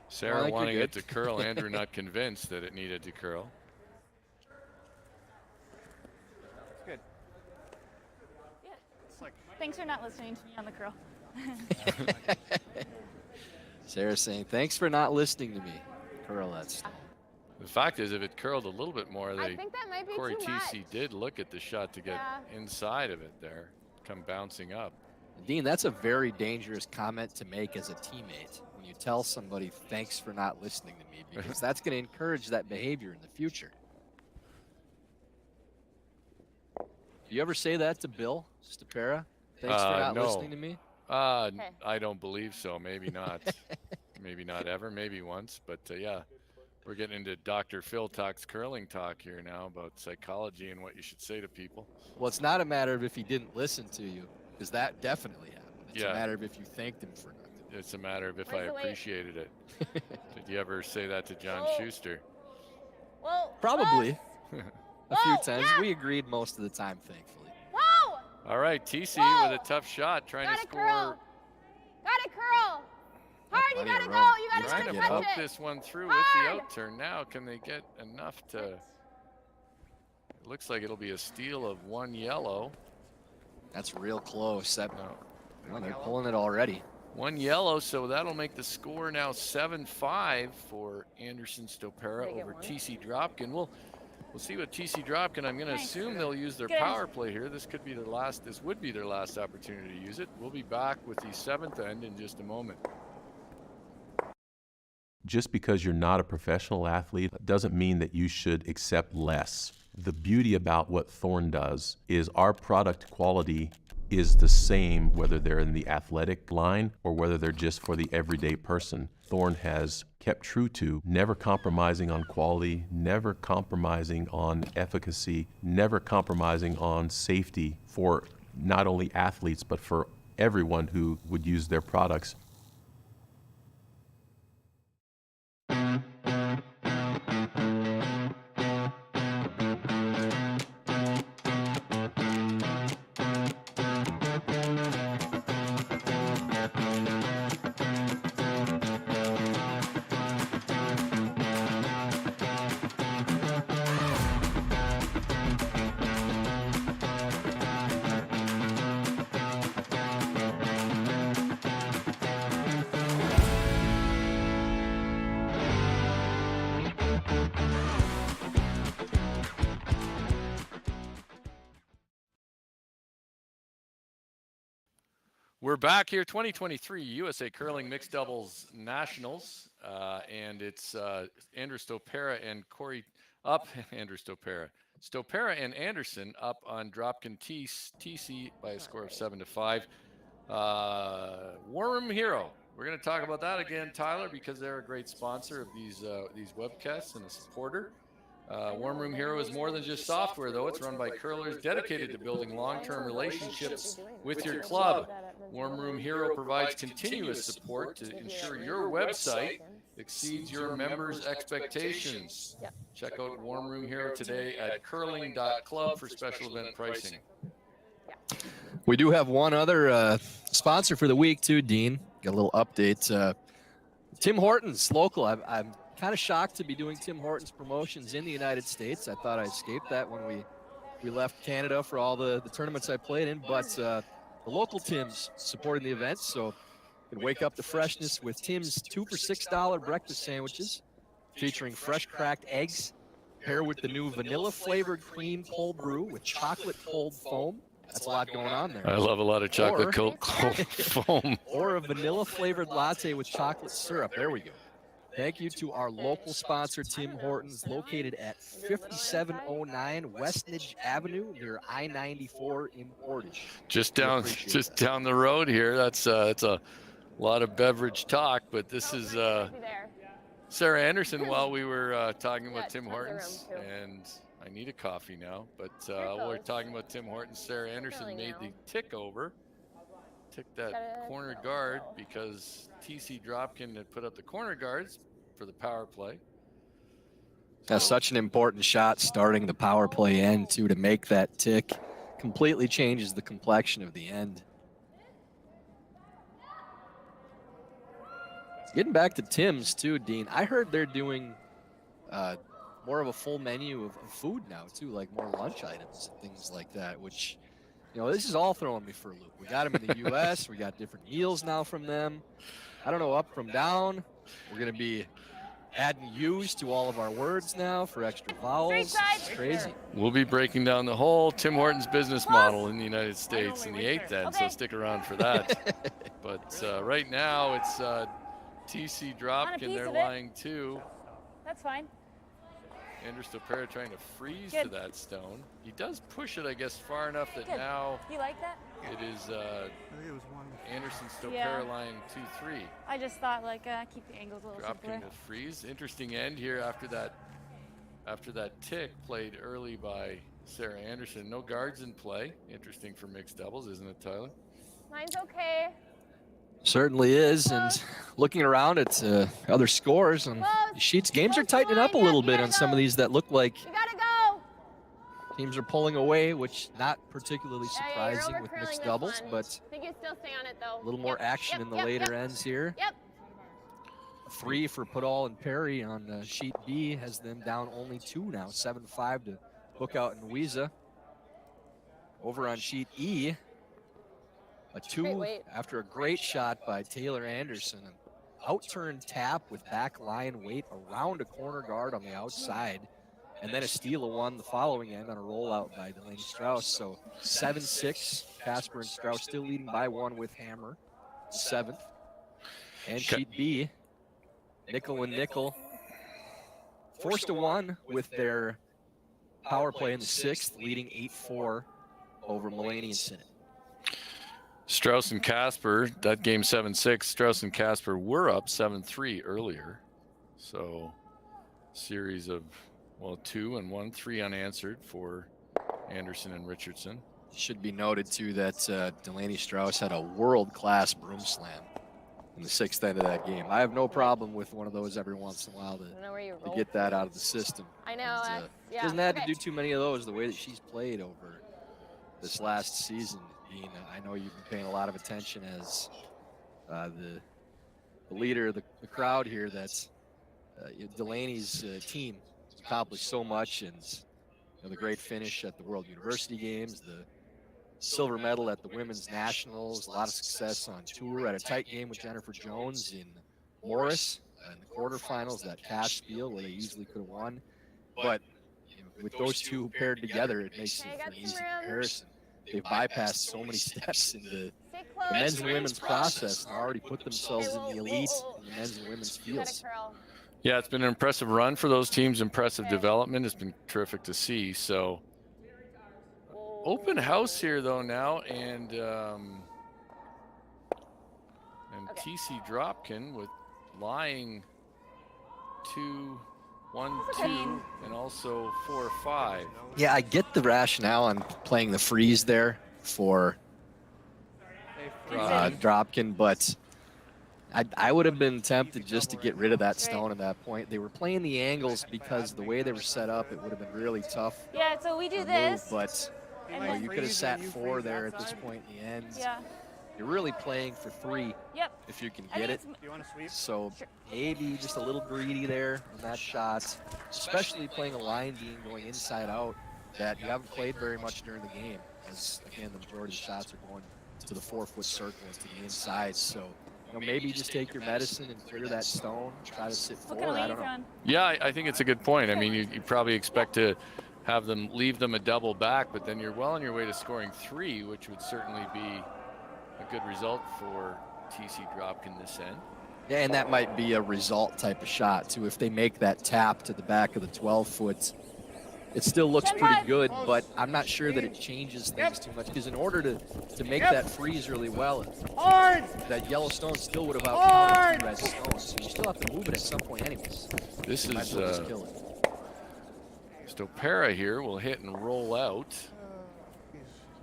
Sarah wanting it to curl, Andrew not convinced that it needed to curl. Good. Yeah. Thanks for not listening to me on the curl. Sarah saying, thanks for not listening to me. Curl that stuff. The fact is, if it curled a little bit more, I think that might be Corey too much. Thiesse did look at the shot to get inside of it there, come bouncing up. Dean, that's a very dangerous comment to make as a teammate when you tell somebody, thanks for not listening to me, because that's going to encourage that behavior in the future. Do you ever say that to Bill Stopera? Thanks for not listening to me? I don't believe so. Maybe not. Maybe not ever. Maybe once. But yeah, we're getting into Dr. Phil Talks curling talk here now about psychology and what you should say to people. Well, it's not a matter of if he didn't listen to you, because that definitely happened. It's a matter of if you thanked him for nothing. It's a matter of if I appreciated it. Did you ever say that to John Schuster? Whoa. Probably. A few times. We agreed most of the time, thankfully. Whoa. All right, Thiesse with a tough shot, trying to score. Curl. Gotta curl. Hard, you gotta go. You gotta trying to touch pump it. this one through with the outturn. Now, can they get enough to? It looks like it'll be a steal of 1 yellow. That's real close. Well, they're pulling it already. 1 yellow, so that'll make the score now 7-5 for Anderson Stopera over Thiesse Dropkin. We'll see what Thiesse Dropkin. I'm going to assume they'll use their power play here. This could be their last. This would be their last opportunity to use it. We'll be back with the 7th end in just a moment. Just because you're not a professional athlete doesn't mean that you should accept less. The beauty about what Thorn does is our product quality is the same whether they're in the athletic line or whether they're just for the everyday person. Thorne has kept true to never compromising on quality, never compromising on efficacy, never compromising on safety for not only athletes but for everyone who would use their products. We're back here, 2023 USA Curling Mixed Doubles Nationals, and it's Andrew Stopera and Cory up. Andrew Stopera. Stopera and Anderson up on Dropkin Thiesse by a score of 7-5. War Room Hero. We're going to talk about that again, Tyler, because they're a great sponsor of these webcasts and a supporter. Warm Room Hero is more than just software, though. It's run by curlers dedicated to building long-term relationships with your club. Warm Room Hero provides continuous support to ensure your website exceeds your members' expectations. Check out Warm Room Hero today at curling.club for special event pricing. We do have one other sponsor for the week, too, Dean. Got a little update. Tim Hortons, local. I'm kind of shocked to be doing Tim Hortons promotions in the United States. I thought I escaped that when we left Canada for all the tournaments I played in, but the local Tim's supporting the event, so you can wake up to freshness with Tim's 2 for $6 breakfast sandwiches featuring fresh cracked eggs, pair with the new vanilla flavored cream cold brew with chocolate cold foam. That's a lot going on there. I love a lot of chocolate cold foam. Or a vanilla flavored latte with chocolate syrup. There we go. Thank you to our local sponsor, Tim Hortons, located at 5709 Westnedge Avenue near I-94 in Portage. Just down the road here. That's a lot of beverage talk, but this is Sarah Anderson while we were talking about Tim Hortons, and I need a coffee now, but while we're talking about Tim Hortons, Sarah Anderson made the tick that corner guard because TC Dropkin had put up the corner guards for the power play. That's such an important shot starting the power play end, too, to make that tick. Completely changes the complexion of the end. Getting back to Tim's, too, Dean, I heard they're doing more of a full menu of food now, too, like more lunch items and things like that, which, you know, this is all throwing me for a loop. We got them in the U.S. We got different meals now from them. I don't know, up from down. We're going to be adding U's to all of our words now for extra vowels. It's crazy. We'll be breaking down the whole Tim Hortons business model in the United States in the 8th end, so stick around for that. But right now it's TC Dropkin. They're lying 2. That's fine. Andrew Stopera trying to freeze to that stone. He does push it, I guess, far enough that now you like that? It is Anderson Stopera lying 2-3. I just thought, like, keep the angles a little simpler. Dropkin will freeze. Interesting end here after that tick played early by Sarah Anderson. No guards in play. Interesting for mixed doubles, isn't it, Tyler? Mine's okay. Certainly is, and looking around at other scores on the sheets, games are tightening up a little bit on some of these that look like teams are pulling away, which not particularly surprising with mixed doubles, but I think you still stay on it, though. a little more action in the later ends here. 3 for Podol and Perry on sheet B has them down only 2 now, 7-5 to Hookout and Louisa. Over on sheet E, a 2 after a great shot by Taylor Anderson. An out-turn tap with back line weight around a corner guard on the outside. And then a steal of 1 the following end on a rollout by Delaney Strauss. So 7-6, Casper and Strauss still leading by 1 with Hammer, 7th. And sheet B, nickel and nickel. Forced to 1 with their power play in the 6th, leading 8-4 over Mulaney and Sinnott. Strauss and Casper, that game 7-6. Strauss and Casper were up 7-3 earlier. So series of, well, 2 and 1, 3 unanswered for Anderson and Richardson. It should be noted too that Delaney Strauss had a world-class broom slam in the 6th end of that game. I have no problem with one of those every once in a while to get that out of the system. I know. She doesn't have to do too many of those the way that she's played over this last season. Dean, I know you've been paying a lot of attention as the leader of the crowd here. That's Delaney's team accomplished so much, and the great finish at the World University Games, the silver medal at the Women's Nationals, a lot of success on tour, at a tight game with Jennifer Jones in Morris in the quarterfinals, that cash spiel where they easily could have won. But with those two paired together, it makes it for an easy comparison. They've bypassed so many steps in the men's and women's process and already put themselves in the elite in the men's and women's fields. Yeah, it's been an impressive run for those teams, impressive development. It's been terrific to see. So open house here though now, and Thiesse Dropkin with lying 2, 1, 2, and also 4, 5. Yeah, I get the rationale on playing the freeze there for Dropkin, but I would have been tempted just to get rid of that stone at that point. They were playing the angles because the way they were set up, it would have been really tough. Yeah, so we do this. But you could have sat 4 there at this point in the end. Yeah. You're really playing for 3 if you can get it. So maybe just a little greedy there on that shot, especially playing a line beam going inside out that you haven't played very much during the game, as again the majority of the shots are going to the 4-foot circle and to the inside. So maybe just take your medicine and clear that stone, try to sit 4. I don't know. Yeah, I think it's a good point. I mean, you probably expect to have them leave them a double back, but then you're well on your way to scoring 3, which would certainly be a good result for Thiesse Dropkin this end. Yeah, and that might be a result type of shot too. If they make that tap to the back of the 12-foot, it still looks pretty good, but I'm not sure that it changes things too much, because in order to make that freeze really well, that yellow stone still would have outcounted 2 red stones, so you still have to move it at some point anyways. This is Stopera here will hit and roll out.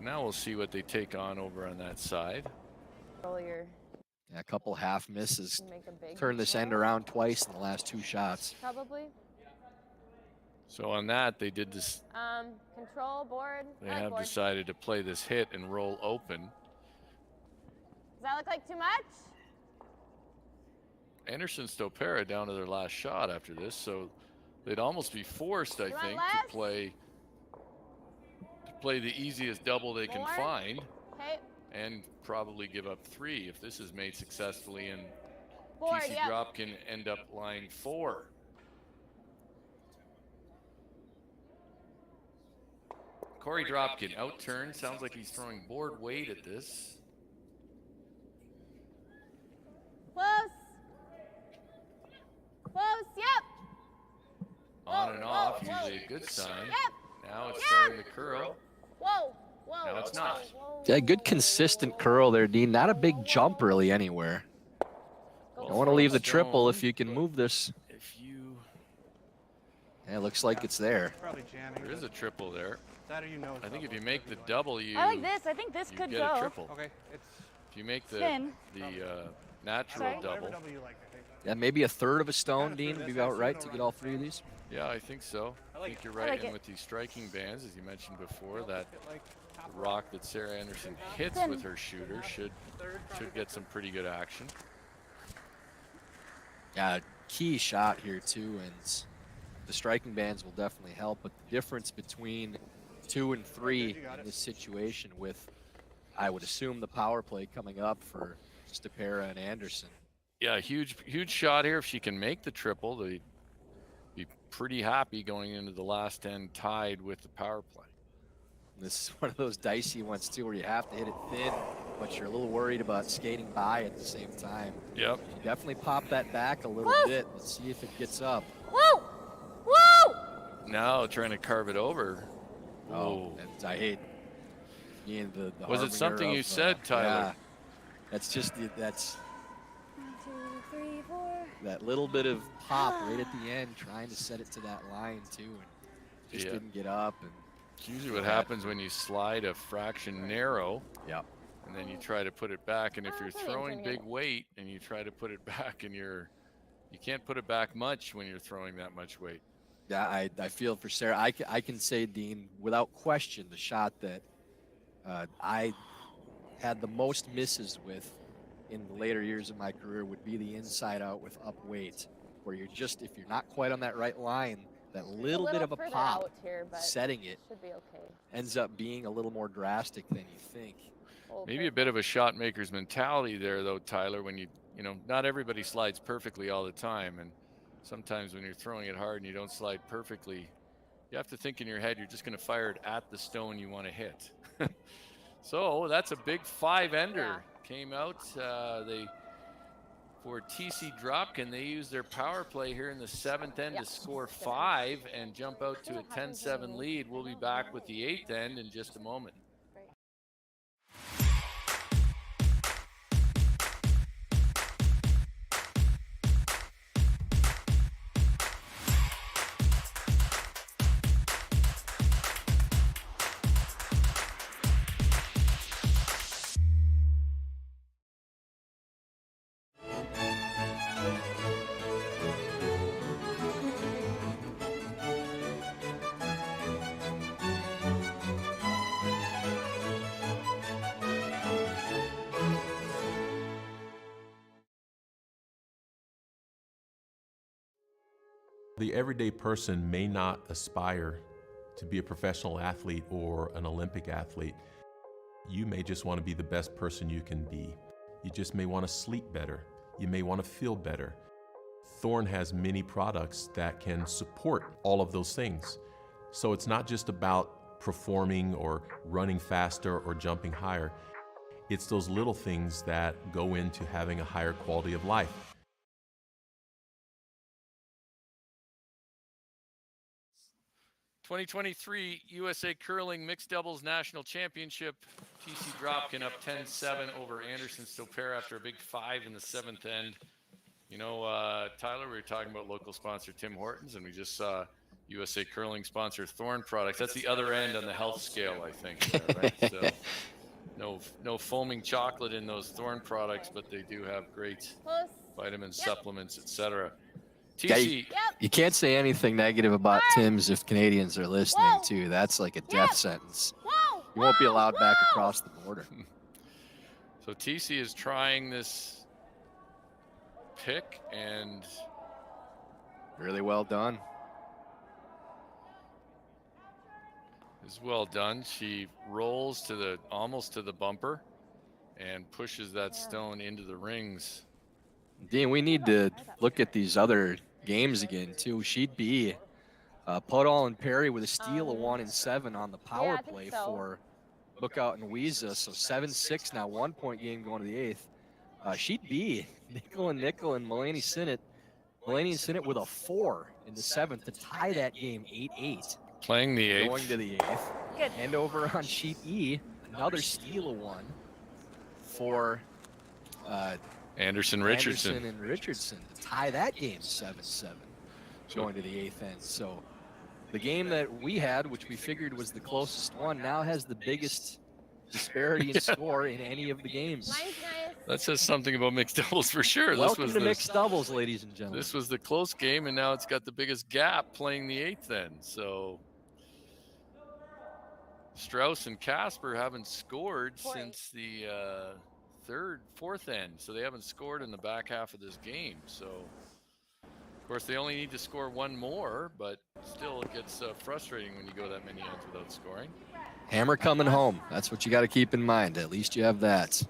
Now we'll see what they take on over on that side. Yeah, a couple half misses. Turn this end around twice in the last 2 shots. Probably. So on that, they did this. Control board. They have decided to play this hit and roll open. Does that look like too much? Anderson Stopera down to their last shot after this, so they'd almost be forced, I think, to play the easiest double they can find, and probably give up 3 if this is made successfully, and Thiesse Dropkin end up lying 4. Cory Dropkin out-turned. Sounds like he's throwing board weight at this. Close. Close, yep. On and off, usually a good sign. Now it's starting to curl. Whoa. Now it's not. Yeah, good consistent curl there, Dean. Not a big jump really anywhere. Don't want to leave the triple if you can move this. Yeah, it looks like it's there. There is a triple there. I think if you make the double, I like this. I think this could get go. a triple. Okay. If you make the natural double. Yeah, maybe a third of a stone, Dean, would be about right to get all 3 of these. Yeah, I think so. I think you're right. And with these striking bands, as you mentioned before, that the rock that Sarah Anderson hits with her shooter should get some pretty good action. Yeah, key shot here too, and the striking bands will definitely help. But the difference between 2 and 3 in this situation, with I would assume the power play coming up for Stopera and Anderson. Yeah, huge shot here. If she can make the triple, they'd be pretty happy going into the last end tied with the power play. This is one of those dicey ones too, where you have to hit it thin, but you're a little worried about skating by at the same time. Yep. You definitely pop that back a little bit. Let's see if it gets up. Whoa! Whoa! Now trying to carve it over. Oh, and I hate being the Was it something harbinger you of, said, Tyler? Yeah, that's just that's 1, 2, 3, 4. that little bit of pop right at the end, trying to set it to that line too, and just Yeah. didn't get up. And It's usually what happens when you slide a fraction narrow. Yep. And then you try to put it back, and if you're that's throwing interesting. big weight and you try to put it back, and you can't put it back much when you're throwing that much weight. Yeah, I feel for Sarah. I can say, Dean, without question, the shot that I had the most misses with in the later years of my career would be the inside out with up weight, where you're just, if you're not quite on that right line, that little bit of a further pop out here, but setting it should be okay. ends up being a little more drastic than you think. Maybe a bit of a shot maker's mentality there, though, Tyler, when you know, not everybody slides perfectly all the time. And sometimes when you're throwing it hard and you don't slide perfectly, you have to think in your head, you're just going to fire it at the stone you want to hit. So that's a big 5-ender. Came out. For Thiesse Dropkin, they use their power play here in the 7th end to score 5 and jump out to a 10-7 lead. We'll be back with the 8th end in just a moment. The everyday person may not aspire to be a professional athlete or an Olympic athlete. You may just want to be the best person you can be. You just may want to sleep better. You may want to feel better. Thorne has many products that can support all of those things. So it's not just about performing or running faster or jumping higher. It's those little things that go into having a higher quality of life. '23 USA Curling Mixed Doubles National Championship. Thiesse Dropkin up 10-7 over Anderson Stopera after a big 5 in the 7th end. You know, Tyler, we were talking about local sponsor Tim Hortons, and we just saw USA Curling sponsor Thorne Products. That's the other end on the health scale, I think. Right? So no foaming chocolate in those Thorne products, but they do have great vitamins, supplements, etc. Thiesse. You can't say anything negative about Tim's if Canadians are listening too. That's like a death sentence. You won't be allowed back across the border. So Thiesse is trying this pick, and really well done. Is well done. She rolls to the almost to the bumper and pushes that stone into the rings. Dean, we need to look at these other games again too. She'd be Podol and Perry with a steal of 1 and 7 on the power play for Lookout and Weeza. So 7-6 now, 1-point game going to the 8th. She'd be nickel and Mulaney Sinnott. Mulaney Sinnott with a 4 in the 7th to tie that game 8-8. Playing the 8th. Going to the 8th. Good. And over on sheet E, another steal of 1 for Anderson Richardson. Anderson and Richardson to tie that game 7-7, going to the 8th end. So the game that we had, which we figured was the closest one, now has the biggest disparity in score in any of the games. Nice. That says something about mixed doubles for sure. Welcome to mixed doubles, ladies and gentlemen. This was the close game, and now it's got the biggest gap playing the 8th end. So Strauss and Casper haven't scored since the 4th end. So they haven't scored in the back half of this game. So, of course, they only need to score 1 more, but still it gets frustrating when you go that many ends without scoring. Hammer coming home. That's what you got to keep in mind. At least you have that.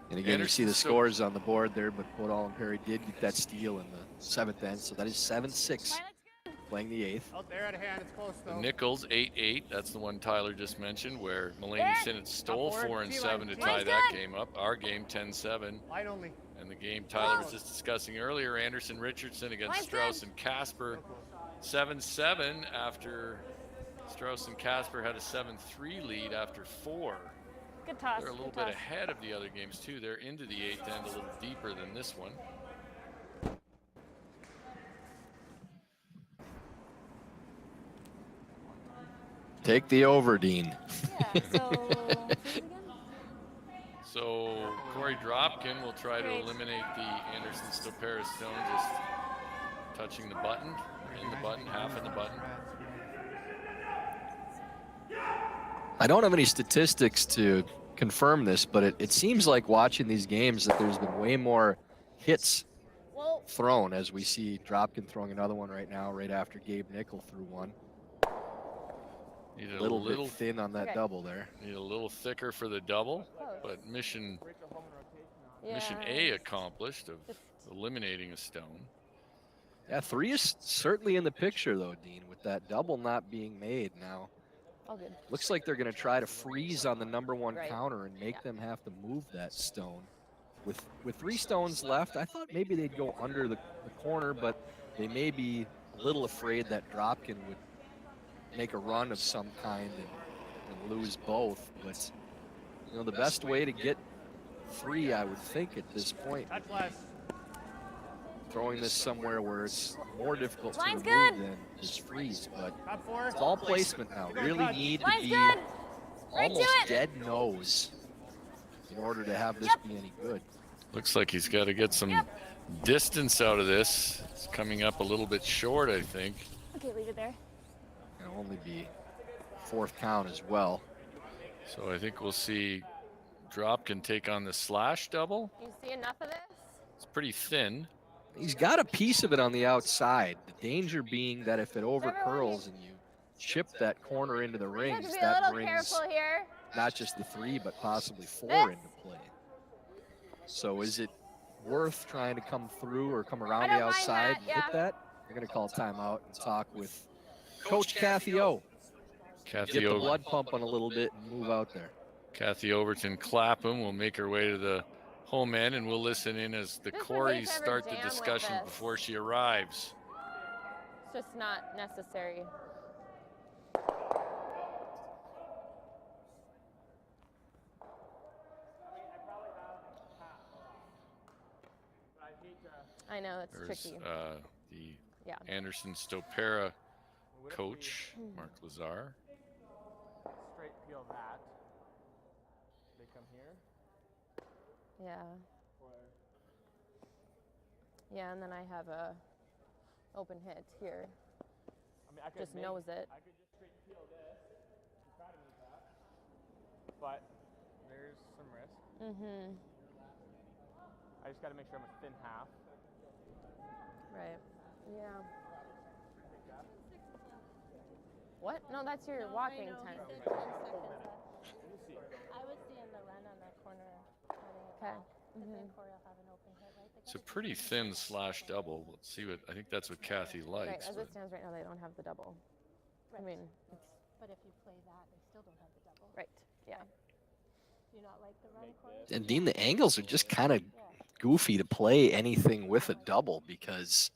And again, Anderson, you see the scores on the board there, but Podol and Perry did get that steal in the 7th end. So that is 7-6, playing the 8th. Out there at hand, it's close though. Nichols 8-8. That's the one Tyler just mentioned, where Mulaney Sinnott stole 4 and 7 to tie that game up. Our game 10-7. Line only. And the game Tyler was just discussing earlier, Anderson Richardson against Strauss and Casper, 7-7 after Strauss and Casper had a 7-3 lead after 4. Good toss. They're a little good bit toss. ahead of the other games too. They're into the 8th end a little deeper than this one. Take the over, Dean. Yeah, so freeze again? So Cory Dropkin will try to Great. eliminate the Anderson Stopera stone, just touching the button, in the button, half in the button. I don't have any statistics to confirm this, but it seems like watching these games that there's been way more hits Whoa. thrown, as we see Dropkin throwing another one right now, right after Gabe Nickel threw one. Need A little bit thin on that Okay. double there. Need a little thicker for the double, but mission A accomplished of eliminating a stone. Yeah, 3 is certainly in the picture though, Dean, with that double not being made now. All good. Looks like they're going to try to freeze on the number 1 Right. counter and make Yeah. them have to move that stone. With 3 stones left, I thought maybe they'd go under the corner, but they may be a little afraid that Dropkin would make a run of some kind and lose both. But you know, the best way to get 3, I would think at this point, Touch less. throwing this somewhere where it's more difficult to Line's remove good. than this freeze. But Top 4. it's all placement now. Really need to Line's be good. Right to almost it. dead nose in order to have this be any good. Looks like he's got to get some distance out of this. It's coming up a little bit short, I think. Okay, leave it there. It'll only be 4th count as well. So I think we'll see Dropkin take on the slash double. You see enough of this? It's pretty thin. He's got a piece of it on the outside. The danger being that if it over curls and you chip that corner into the You have rings, to be a that little brings careful here. not just the 3, but possibly 4 This. into play. So is it worth trying to come through or come around I the don't mind outside that, and yeah. hit that? We're going to call timeout and talk with Coach Kathy O. Kathy, Get the blood pumping a little bit and move out there. Kathy Overton Clapham will make her way to the home end, and we'll listen in as the Just would hate Coreys to ever start the jam with discussion this. before she arrives. It's just not necessary. I know, it's There's tricky. the Yeah. Anderson Stopera coach, Mark Lazar. Straight peel that. They come here. Yeah. Yeah, and then I have a open hit here. I mean, I could Just nose it. I could just straight peel this and try to move that. But there's some risk. Mm-hmm. I just got to make sure I'm a thin half. Right. Yeah. What? No, that's your walking time. I was seeing the run on that corner. Okay. And then Korey will have an open hit, right? It's a pretty thin slash double. Let's see what, I think that's what Kathy Right, likes. as but it stands right now, they don't have the double. I mean, it's, But if you play that, they still don't have the double. right, yeah. Do you not like the run, Korey? And Dean, the angles are just kind of goofy to play anything with a double because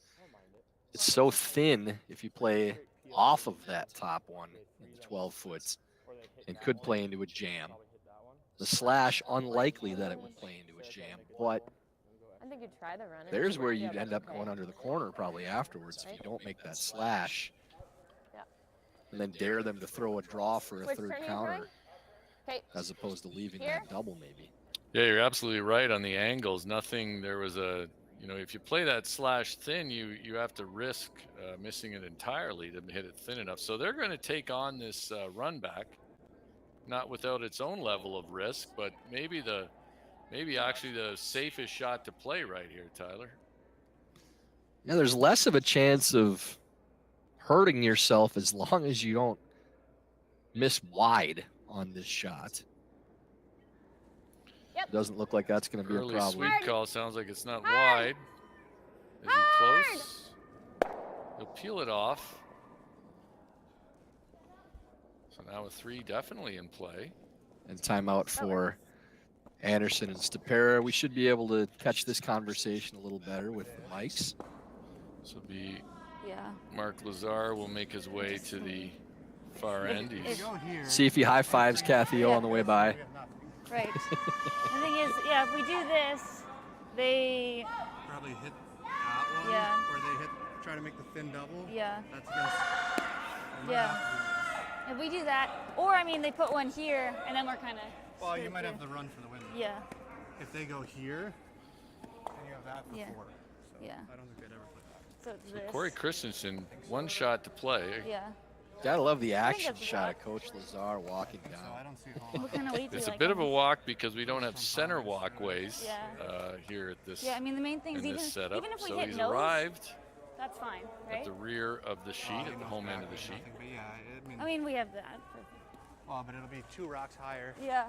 it's so thin if you play off of that top one in the 12 foots and could play into a jam. The slash, unlikely that it would play into a jam, but I think you'd try the run. and there's see where what- you'd yeah, end up okay. going under the corner probably afterwards if you don't make that slash. Yeah. And then dare them to throw a draw for a Which third turn are you counter throwing? Okay. as opposed to leaving Here? that double maybe. Yeah, you're absolutely right on the angles. Nothing, there was a, you know, if you play that slash thin, you have to risk missing it entirely to hit it thin enough. So they're going to take on this run back, not without its own level of risk, but maybe actually the safest shot to play right here, Tyler. Yeah, there's less of a chance of hurting yourself as long as you don't miss wide on this shot. Yep. Doesn't look like that's going to be a Early problem. sweep call sounds like it's not Hard. wide. Is he close? He'll peel it off. So now a 3 definitely in play. And timeout for Anderson and Stopera. We should be able to catch this conversation a little better with the mics. This will be Yeah. Mark Lazar will make his way to the far end. He's Go here. See if he high fives Kathy O Yeah. on the way by. We have nothing. Right. The thing is, yeah, if we do this, they, Probably hit that one. Yeah. Or they try to make the thin double. yeah, That's gonna. yeah. If we do that, or I mean, they put one here, and then we're kind of. Well, you might have the run for the win. Yeah. If they go here, then you have that for Yeah. 4. So Yeah. I don't think they'd ever play that. So it's this. Corey Christensen, one shot to play. Yeah. Gotta love the think action that's a shot walk. of Coach Lazar walking So down. I don't see a whole What kind of weight do It's you a like bit on of a these? walk because we don't have center walkways Yeah. here at this, Yeah, I mean, the main thing is in even, this setup. even if we So hit he's nose, arrived that's fine, at right? the rear of the sheet, at the home end of the sheet. But yeah, I mean, we have that. well, but it'll be 2 rocks higher. Yeah.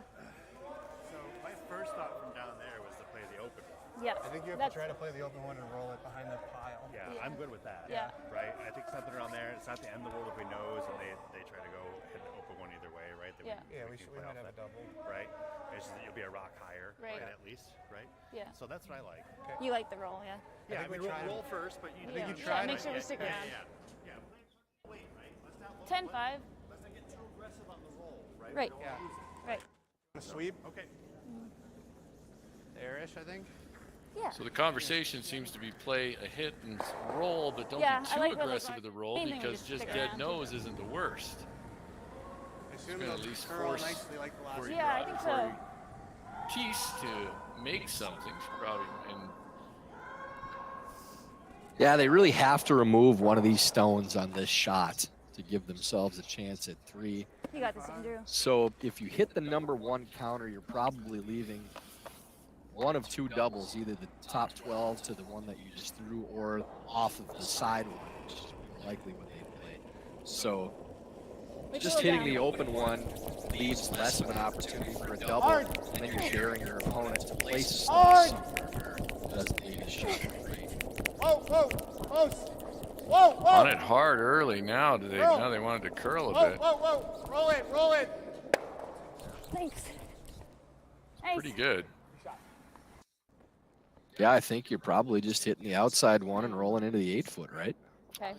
So my first thought from down there was to play the open one. Yeah. I think you have That's- to try to play the open one and roll it behind the pile. Yeah, I'm good with that. Yeah. Right? I think something around there, it's not the end of the world if we nose and they try to go hit the open one either way, right? That Yeah. We can might play off have a that, double. Right? It's just that you'll be a rock higher, Right. at least, right? Yeah. So that's what I like. You like the roll, yeah. Yeah, I think we mean, tried it. roll first, but you, Yeah. you Yeah, try make to- sure we stick around. Yeah. Wait, right? Let's not look 10-5. Let's not get too aggressive on the roll, right? Right. We don't Yeah. lose it. Right. A sweep Okay. there-ish, I think. Yeah. So the conversation seems to be play a hit and roll, but don't Yeah, be I too like where aggressive the with the roll main thing we because just just stick dead around. nose isn't the worst. I assume gonna they'll at least curl force nicely like the last Corey one. Yeah, I think so. Thiesse to make something probably, and Yeah, they really have to remove one of these stones on this shot to give themselves a chance at 3. You got this, Andrew. So if you hit the number 1 counter, you're probably leaving one of 2 doubles, either the top 12 to the one that you just threw or off of the side one, which is more likely what they play. So Wait just till we're hitting down. the open one leaves less of an opportunity for a double, and then you're daring your opponent to place a stone somewhere where it doesn't need a shot. Whoa, whoa, close. Whoa, whoa. on it hard early now. Now they wanted to curl a bit. Whoa, whoa, roll it, roll it. Thanks. Nice. Pretty good. Yeah, I think you're probably just hitting the outside one and rolling into the 8-foot, right? Okay.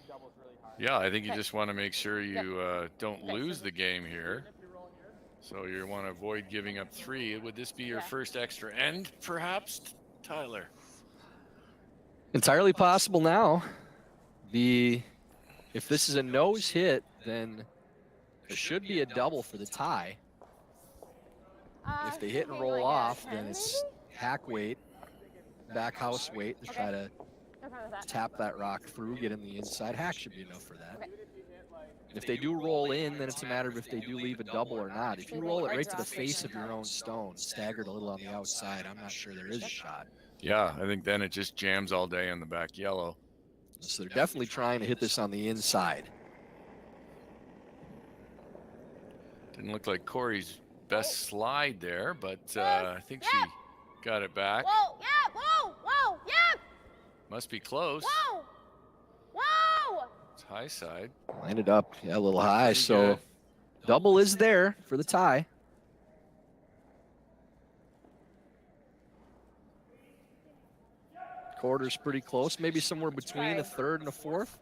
Yeah, I think you just want to make sure you don't lose the game here. So you want to avoid giving up 3. Would this be your first extra end, perhaps, Tyler? Entirely possible now. If this is a nose hit, then there should be a double for the tie. If they hit and roll off, then it's hack weight, back house weight to try to Okay with that. tap that rock through, get in the inside. Hack should be enough for that. And if they do roll in, then it's a matter of if they do leave a double or not. If you roll it right to the face of your own stone, staggered a little on the outside, I'm not sure there is a shot. Yeah, I think then it just jams all day on the back yellow. So they're definitely trying to hit this on the inside. Didn't look like Corey's best slide there, but I think she got it back. Whoa, yeah, whoa, yeah, Must be close. whoa, whoa. It's high side. Lined it up, yeah, a little high. Pretty So good. double is there for the tie. Quarter's pretty close, maybe somewhere between a third and a fourth.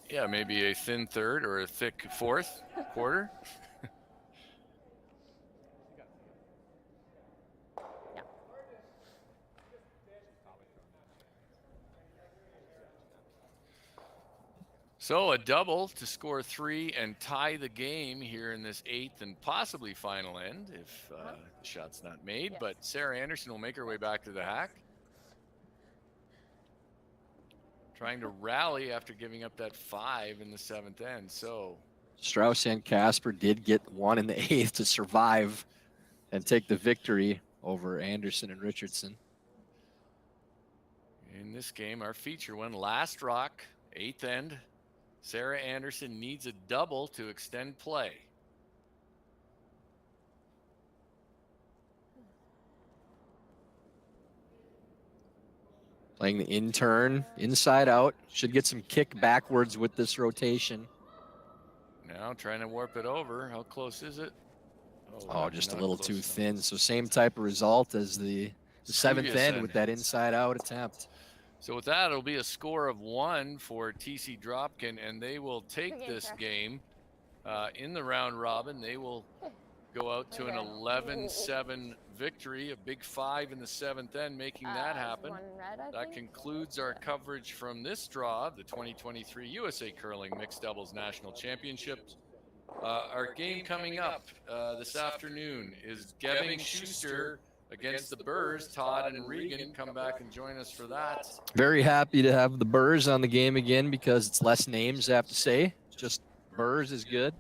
Yeah, maybe a thin third or a thick fourth quarter. So a double to score 3 and tie the game here in this 8th and possibly final end if the shot's not made. But Sarah Anderson will make her way back to the hack. Trying to rally after giving up that 5 in the 7th end. So Strauss and Casper did get 1 in the 8th to survive and take the victory over Anderson and Richardson. in this game, our feature one, last rock, 8th end. Sarah Anderson needs a double to extend play. Playing the in turn, inside out. Should get some kick backwards with this rotation. Now trying to warp it over. How close is it? Oh, just a not little close too enough. thin. So same type of result as the 7th Previous end end. with that inside out attempt. So with that, it'll be a score of 1 for TC Dropkin, and they will take Good game, this sir. game in the round robin. They will go out to an 11-7 victory, a big 5 in the 7th end, making that happen. That concludes our coverage from this draw of the 2023 USA Curling Mixed Doubles National Championships. Our game coming up this afternoon is Geving Schuster against the Burrs. Todd and Regan, come back and join us for that. Very happy to have the Burrs on the game again because it's less names I have to say. Just Burrs is good.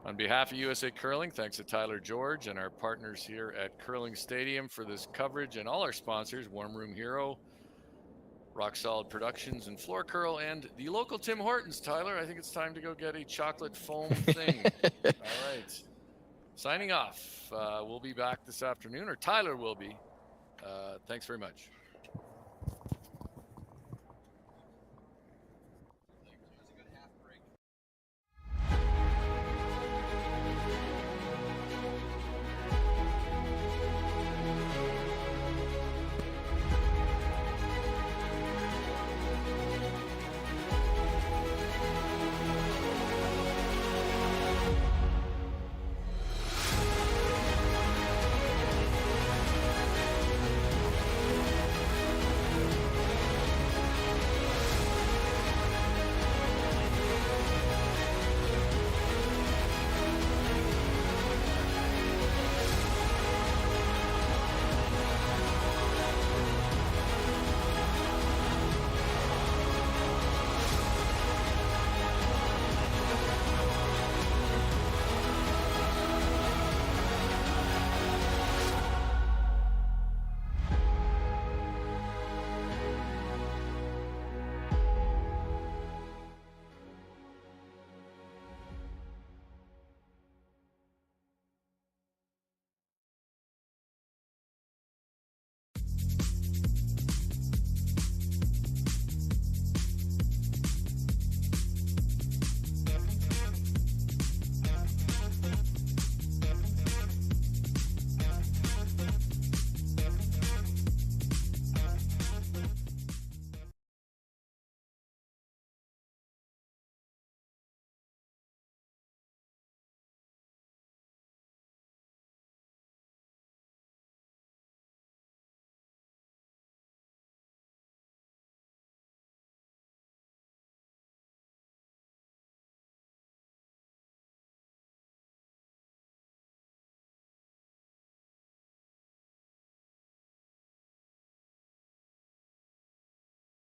On behalf of USA Curling, thanks to Tyler George and our partners here at Curling Stadium for this coverage, and all our sponsors, Warm Room Hero, Rock Solid Productions, and Floor Curl, and the local Tim Hortons. Tyler, I think it's time to go get a chocolate foam thing. All right. Signing off. We'll be back this afternoon, or Tyler will be. Thanks very much.